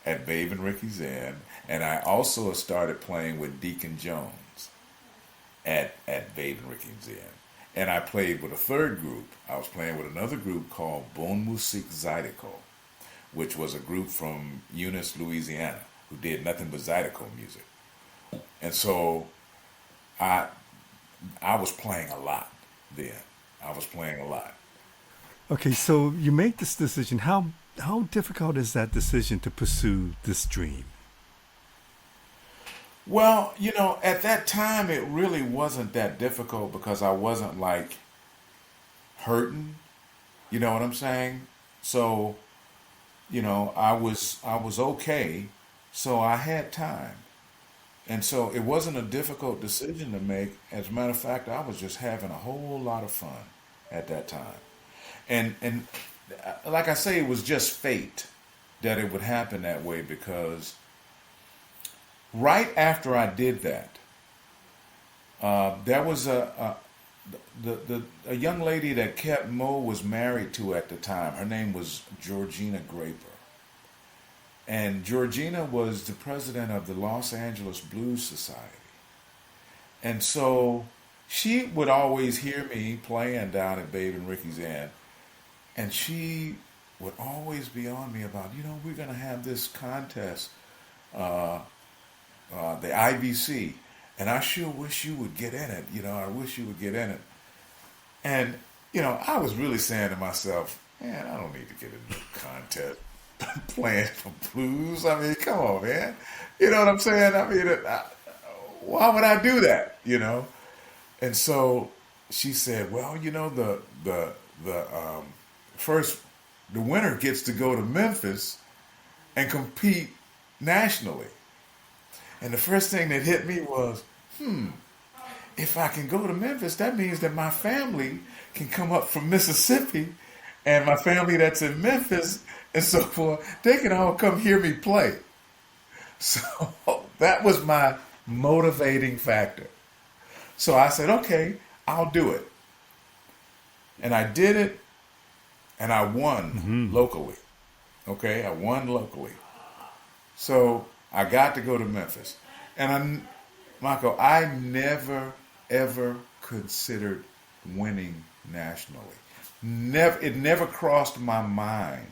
at Babe and Ricky's Inn, and I also started playing with Deacon Jones at Babe and Ricky's Inn. And I played with a third group. I was playing with another group called Bon Musique Zydeco, which was a group from Eunice, Louisiana, who did nothing but Zydeco music. And so I was playing a lot then. I was playing a lot. Okay, so you make this decision. How difficult is that decision to pursue this dream? Well, at that time it really wasn't that difficult because I wasn't like hurting. You know what I'm saying? So, I was okay. So I had time. And so it wasn't a difficult decision to make. As a matter of fact, I was just having a whole lot of fun at that time. And like I say, it was just fate that it would happen that way because right after I did that, there was a young lady that Ket Mo was married to at the time. Her name was Georgina Graper. And Georgina was the president of the Los Angeles Blues Society. And so she would always hear me playing down at Babe and Ricky's Inn. And she would always be on me about, we're going to have this contest, the IVC. And I sure wish you would get in it. I wish you would get in it. And, I was really saying to myself, man, I don't need to get in the contest playing for blues. I mean, come on, man. You know what I'm saying? I mean, why would I do that? And so she said, well, first, the winner gets to go to Memphis and compete nationally. And the first thing that hit me was, if I can go to Memphis, that means that my family can come up from Mississippi and my family that's in Memphis and so forth, they can all come hear me play. So that was my motivating factor. So I said, okay, I'll do it. And I did it, and I won locally. Okay, I won locally. So I got to go to Memphis. And Michael, I never, ever considered winning nationally. It never crossed my mind.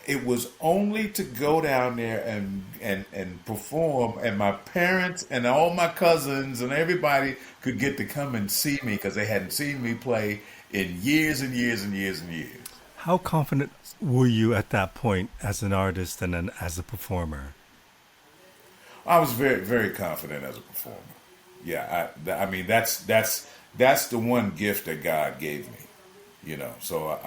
It was only to go down there and perform, and my parents and all my cousins and everybody could get to come and see me because they hadn't seen me play in years and years and years and years. How confident were you at that point as an artist and as a performer? I was very, very confident as a performer. Yeah, I mean that's the one gift that God gave me. So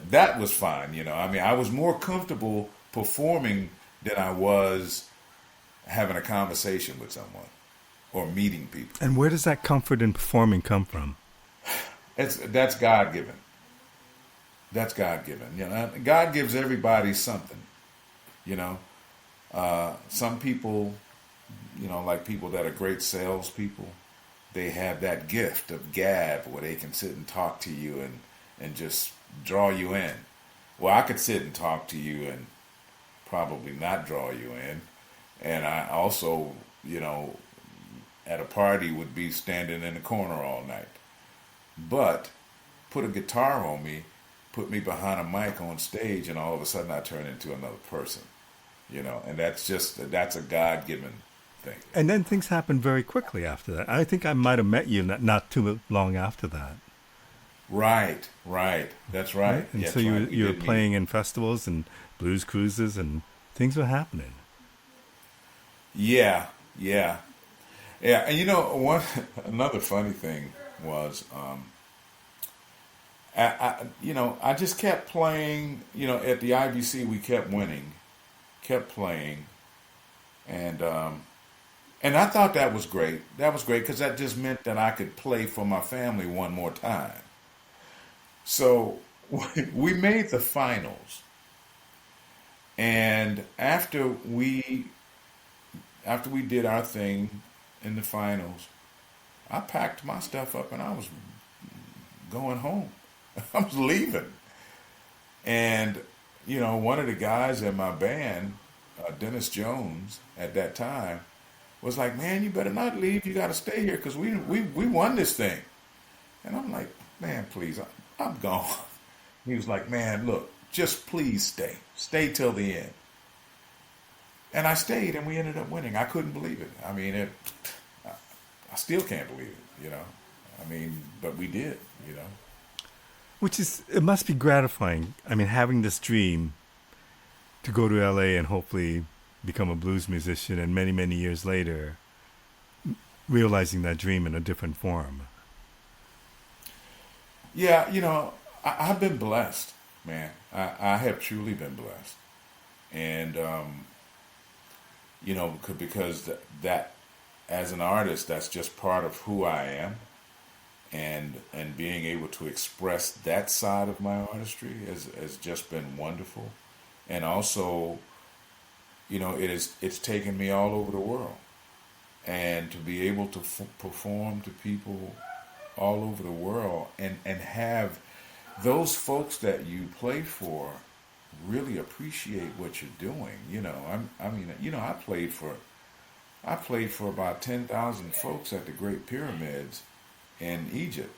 that was fine. I mean, I was more comfortable performing than I was having a conversation with someone or meeting people. And where does that comfort in performing come from? That's God given. That's God given. God gives everybody something. Some people, like people that are great salespeople, they have that gift of gab where they can sit and talk to you and just draw you in. Well, I could sit and talk to you and probably not draw you in. And I also, at a party would be standing in the corner all night. But put a guitar on me, put me behind a mic on stage, and all of a sudden I turn into another person. And that's a God-given thing. And then things happen very quickly after that. I think I might have met you not too long after that. Right. That's right. And so you were playing in festivals and blues cruises and things were happening. Yeah. Yeah, and one another funny thing was, I just kept playing. At the IBC, we kept winning, kept playing, and and I thought that was great. That was great because that just meant that I could play for my family one more time. So we made the finals, and after we did our thing in the finals, I packed my stuff up and I was going home. I was leaving. And, one of the guys in my band, Dennis Jones, at that time, was like, man, you better not leave. You got to stay here because we won this thing. And I'm like, man, please, I'm gone. He was like, man, look, just please stay. Stay till the end. And I stayed and we ended up winning. I couldn't believe it. I mean, I I still can't believe it. I mean, but we did, you know. Which is, it must be gratifying. I mean, having this dream to go to LA and hopefully become a blues musician, and many, many years later, realizing that dream in a different form. Yeah, I've been blessed, man. I have truly been blessed. And, because that, as an artist, that's just part of who I am. And being able to express that side of my artistry has just been wonderful. And also, it's taken me all over the world. And to be able to perform to people all over the world and have those folks that you play for really appreciate what you're doing. I played for about 10,000 folks at the Great Pyramids in Egypt,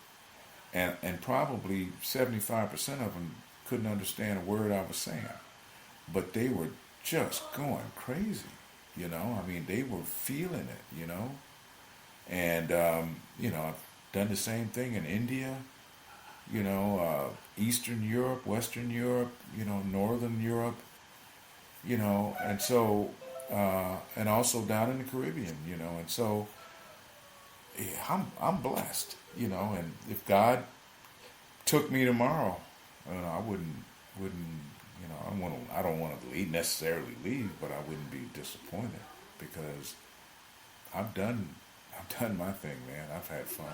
and probably 75% of them couldn't understand a word I was saying, but they were just going crazy. They were feeling it. And I've done the same thing in India, Eastern Europe, Western Europe, Northern Europe, and so and also down in the Caribbean, and so yeah, I'm blessed, and if God took me tomorrow, I wouldn't, I don't want to necessarily leave, but I wouldn't be disappointed because I've done I've done my thing, man. I've had fun.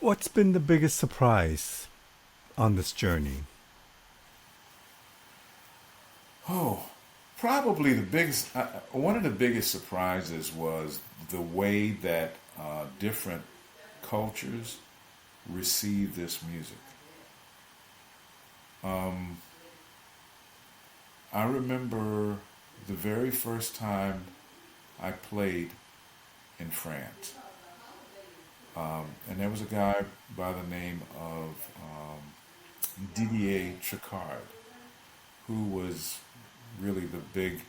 What's been the biggest surprise on this journey? Oh, probably one of the biggest surprises was the way that different cultures receive this music. Um, I remember the very first time I played in France. And there was a guy by the name of Didier Tricard, who was really the big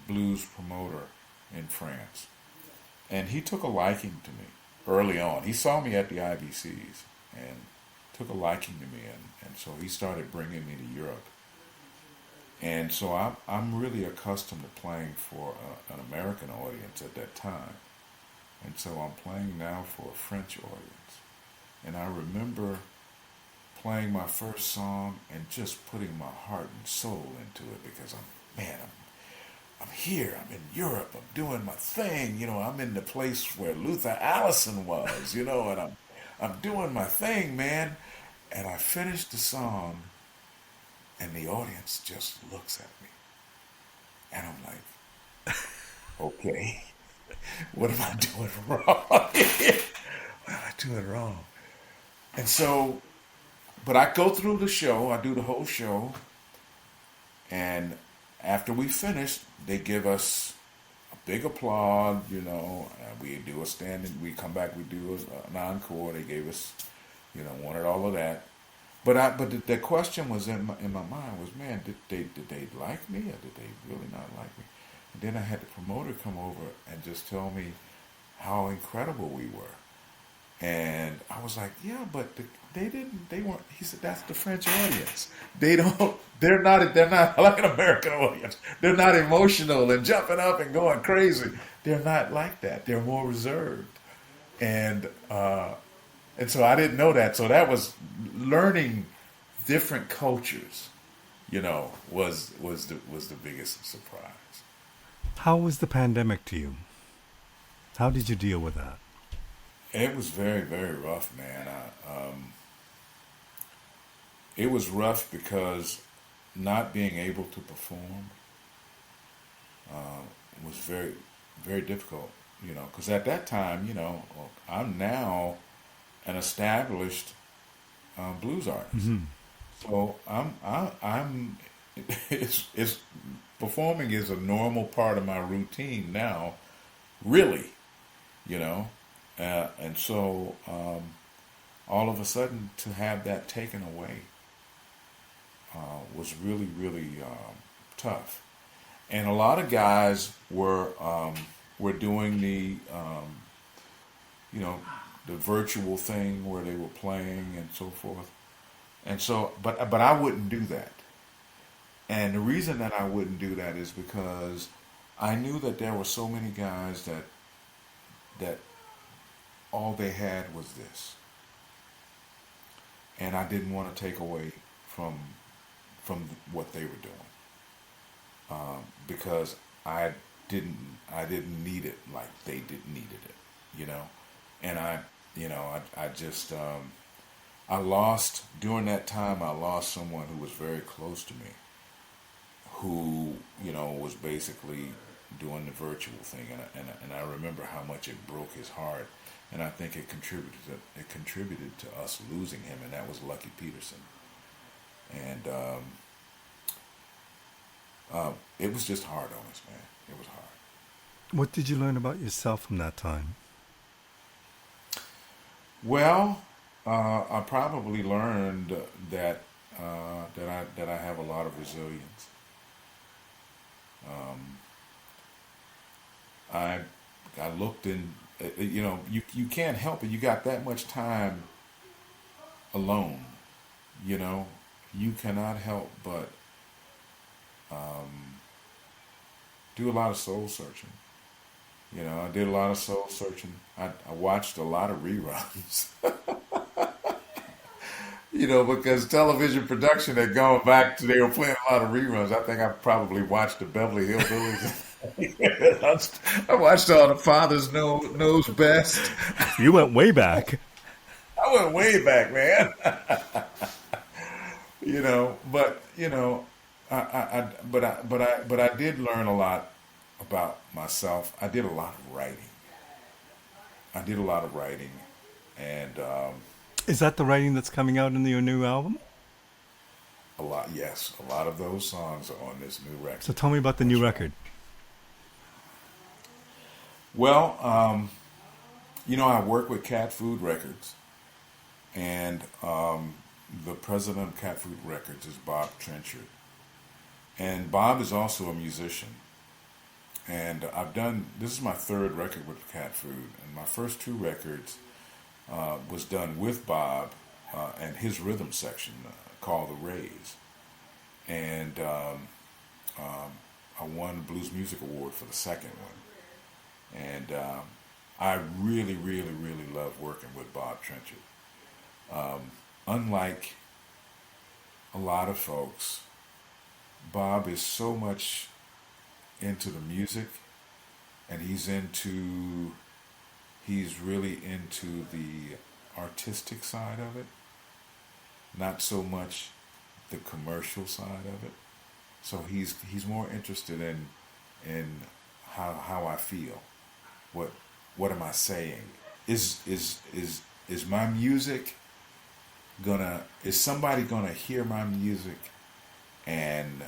blues promoter in France. And he took a liking to me early on. He saw me at the IBCs and took a liking to me. And so he started bringing me to Europe. And so I'm really accustomed to playing for an American audience at that time. And so I'm playing now for a French audience. And I remember playing my first song and just putting my heart and soul into it because I'm here, I'm in Europe, I'm doing my thing, I'm in the place where Luther Allison was, and I'm doing my thing, man. And I finished the song and the audience just looks at me. And I'm like, okay, what am I doing wrong? What am I doing wrong? And so, but I go through the show, I do the whole show, and after we finish, they give us a big applaud, we do a standing, we come back, we do an encore, they gave us, wanted all of that. But the question was in my mind was, man, did they like me or did they really not like me? And then I had the promoter come over and just tell me how incredible we were. And I was like, yeah, but they didn't. They weren't. He said that's the French audience. They don't. They're not. They're not like an American audience. They're not emotional and jumping up and going crazy. They're not like that. They're more reserved. And and so I didn't know that. So that was learning different cultures. Was the biggest surprise. How was the pandemic to you? How did you deal with that? It was very, very rough, man. It was rough because not being able to perform was very, very difficult. Because at that time, I'm now an established blues artist. Hmm. So I'm it's performing is a normal part of my routine now, really, you know, and so all of a sudden to have that taken away was really really tough, and a lot of guys were doing you know the virtual thing where they were playing and so forth, and so but I wouldn't do that. And the reason that I wouldn't do that is because I knew that there were so many guys that all they had was this, and I didn't want to take away from from what they were doing because I didn't need it like they did needed it, and I just I lost during that time. I lost someone who was very close to me who was basically doing the virtual thing, and I remember how much it broke his heart, and I think it contributed to us losing him, and that was Lucky Peterson, and it was just hard on us, man. It was hard. What did you learn about yourself from that time? Well, I probably learned that I have a lot of resilience. Um, I I looked in, you can't help it. You got that much time alone, you know. You cannot help but um, do a lot of soul searching. I did a lot of soul searching. I watched a lot of reruns, because television production had gone back to, they were playing a lot of reruns. I think I probably watched the Beverly Hillbillies. I watched all the Fathers Knows Best. You went way back. I went way back, man. But I did learn a lot about myself. I did a lot of writing. And Is that the writing that's coming out in your new album? a lot. Yes, a lot of those songs are on this new So record. tell me about the new That's right. record. Well, I work with Cat Food Records, and the president of Cat Food Records is Bob Trenchard, and Bob is also a musician. And this is my third record with Cat Food, and my first two records was done with Bob and his rhythm section called The Rays. And I won the Blues Music Award for the second one. And I really, really, really love working with Bob Trenchard. Unlike a lot of folks, Bob is so much into the music, and he's really into the artistic side of it, not so much the commercial side of it. So he's more interested in how I feel. What am I saying? Is my music is somebody gonna hear my music and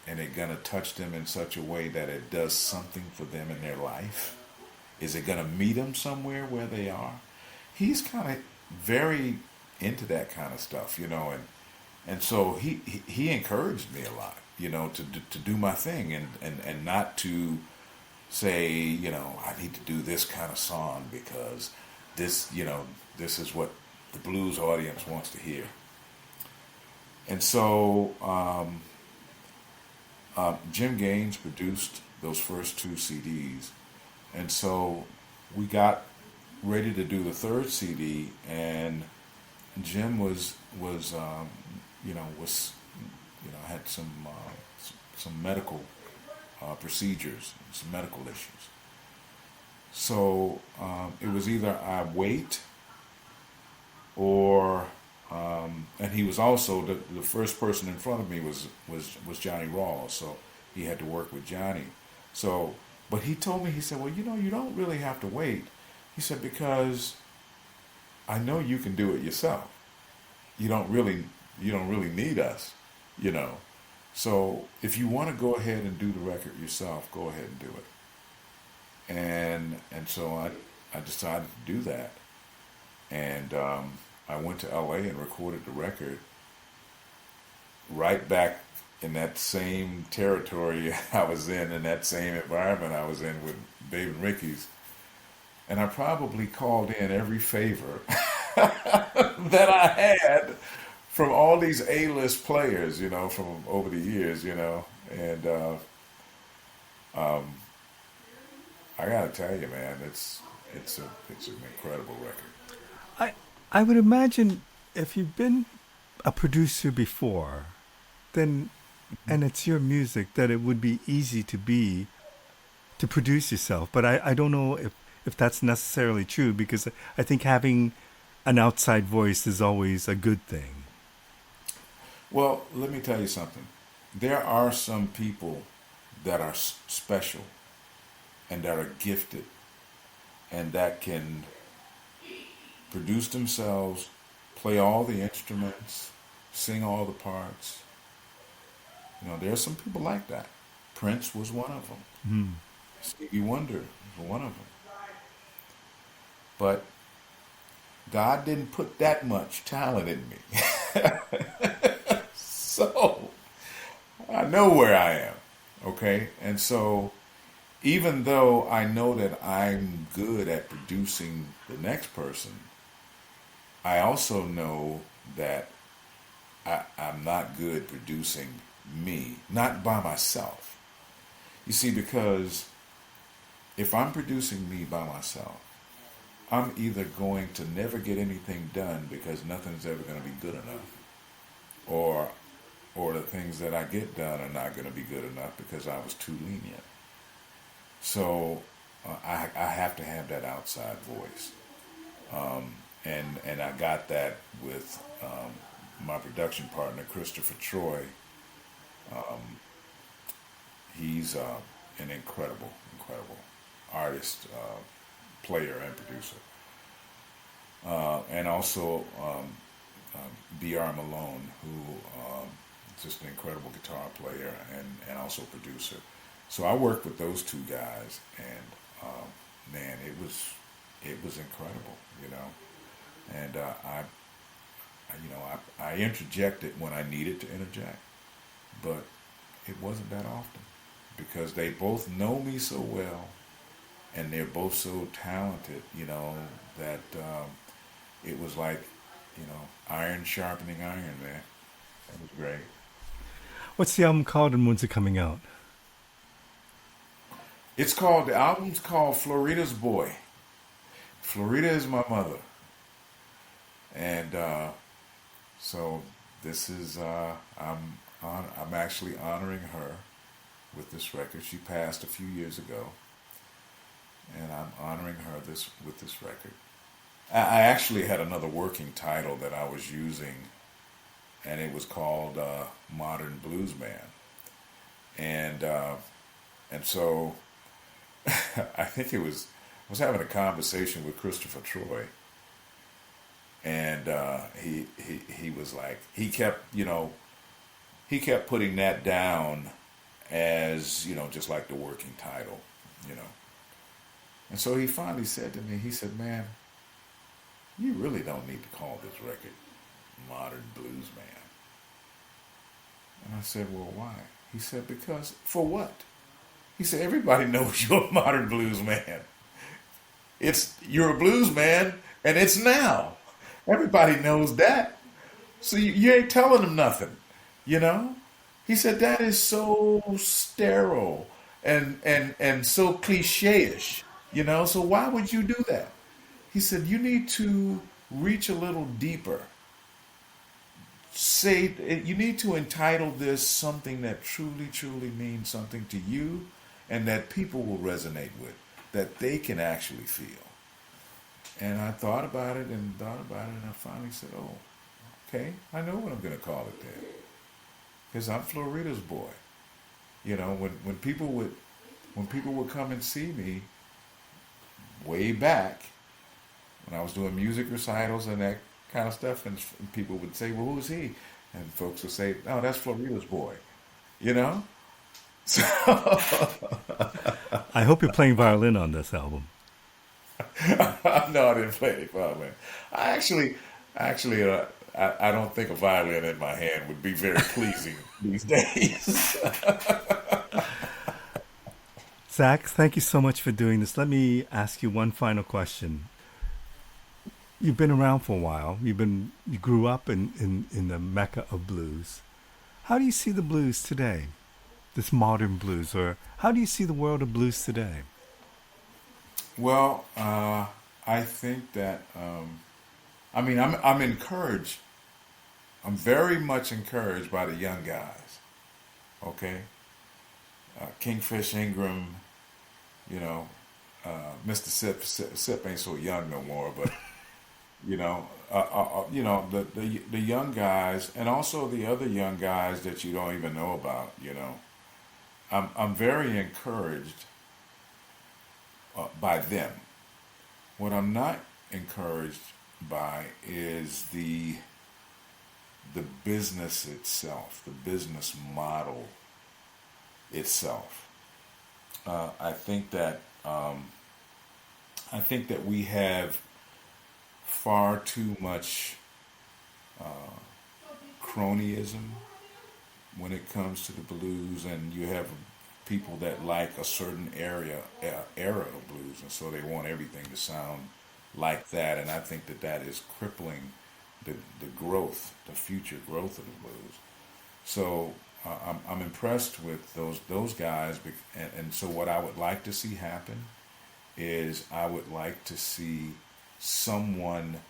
it gonna touch them in such a way that it does something for them in their life? Is it gonna meet them somewhere where they are? He's kind of very into that kind of stuff, and so he encouraged me a lot, to do my thing and not to say, I need to do this kind of song because this, this is what the blues audience wants to hear. And so Jim Gaines produced those first two CDs. And so we got ready to do the third CD, and Jim had some medical procedures, some medical issues. So it was either I wait or and he was also the first person in front of me was Johnny Rawls, so he had to work with Johnny. So, but he told me, he said, well, you don't really have to wait. He said, because I know you can do it yourself. You don't really need us, you know. So if you want to go ahead and do the record yourself, go ahead and do it. And so I decided to do that. And I went to LA and recorded the record right back in that same territory I was in that same environment I was in with Dave and Ricky's. And I probably called in every favor that I had from all these A-list players, from over the years, And I gotta tell you, man, it's an incredible record. I would imagine if you've been a producer before, then and it's your music, that it would be easy to produce yourself. But I don't know if that's necessarily true, because I think having an outside voice is always a good thing. Well, let me tell you something. There are some people that are special and that are gifted and that can produce themselves, play all the instruments, sing all the parts. There are some people like that. Prince was one of them. Mm. Stevie Wonder was one of them. But God didn't put that much talent in me. So I know where I am, okay? And so even though I know that I'm good at producing the next person, I also know that I'm not good producing me, not by myself. You see, because if I'm producing me by myself, I'm either going to never get anything done because nothing's ever going to be good enough, or the things that I get done are not going to be good enough because I was too lenient. So I have to have that outside voice. And I got that with my production partner, Christopher Troy. He's an incredible artist, player, and producer. And also B.R. Malone, who is just an incredible guitar player and also producer. So I worked with those two guys, and man, it was incredible, And I interjected when I needed to interject, but it wasn't that often because they both know me so well, and they're both so talented, that it was like, iron sharpening iron, man. That was great. What's the album called, and when's it coming out? The album's called Florida's Boy. Florida is my mother. And so this is, I'm actually honoring her with this record. She passed a few years ago, and I'm honoring her with this record. I actually had another working title that I was using, and it was called Modern Blues Man. And so I think I was having a conversation with Christopher Troy, and he was like, he kept putting that down as, just like the working title, And so he finally said to me, he said, man, you really don't need to call this record Modern Blues Man. And I said, well, why? He said, because, for what? He said, everybody knows you're a modern blues man. It's you're a blues man, and it's now. Everybody knows that. So you ain't telling them nothing, you know? He said that is so sterile and so cliche-ish, you know? So why would you do that? He said you need to reach a little deeper. Say you need to entitle this something that truly, truly means something to you and that people will resonate with, that they can actually feel. And I thought about it and thought about it, and I finally said, "Oh, okay, I know what I'm going to call it then, because I'm Florida's boy." You know, when people would come and see me way back when I was doing music recitals and that kind of stuff, and people would say, "Well, who's he?" And folks would say, "Oh, that's Florida's boy." You know, so I hope you're playing violin on this album. no, I didn't play any violin. I don't think a violin in my hand would be very pleasing these days. Zach, thank you so much for doing this. Let me ask you one final question. You've been around for a while. You grew up in the mecca of blues. How do you see the blues today? This modern blues, or how do you see the world of blues today? Well, I think that I mean I'm encouraged. I'm very much encouraged by the young guys. Okay, Kingfish Ingram, you know, Mr. Sip ain't so young no more, but the young guys, and also the other young guys that you don't even know about. You know, I'm very encouraged by them. What I'm not encouraged by is the business itself, the business model itself. I think that we have far too much cronyism when it comes to the blues, and you have people that like a certain era of blues, and so they want everything to sound like that. And I think that is crippling the growth, the future growth of the blues. So I'm impressed with those guys, and so what I would like to see happen is I would like to see someone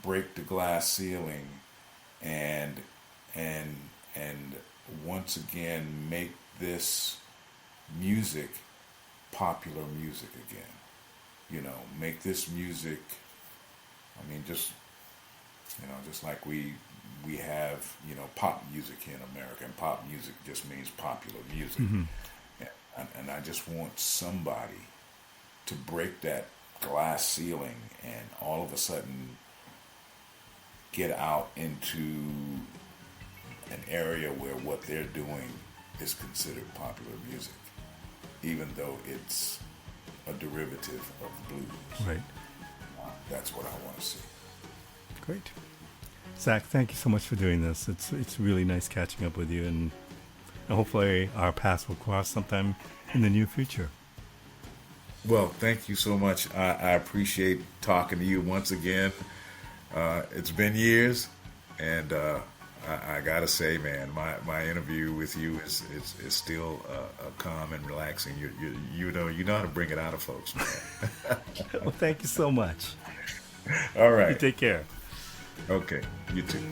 break the glass ceiling and and and once again make this music popular music again. You know, make this music. I mean, just like we have pop music here in America, and pop music just means popular music. Mm-hmm. And I just want somebody to break that glass ceiling and all of a sudden get out into an area where what they're doing is considered popular music, even though it's a derivative of blues. Right. That's what I want to see. Great. Zach, thank you so much for doing this. It's really nice catching up with you, and hopefully our paths will cross sometime in the near future. Well, thank you so much. I appreciate talking to you once again. It's been years, and I gotta say, man, my interview with you is still calm and relaxing. You know how to bring it out of folks, man. Well, thank you so much. All right. You take care. Okay. You too.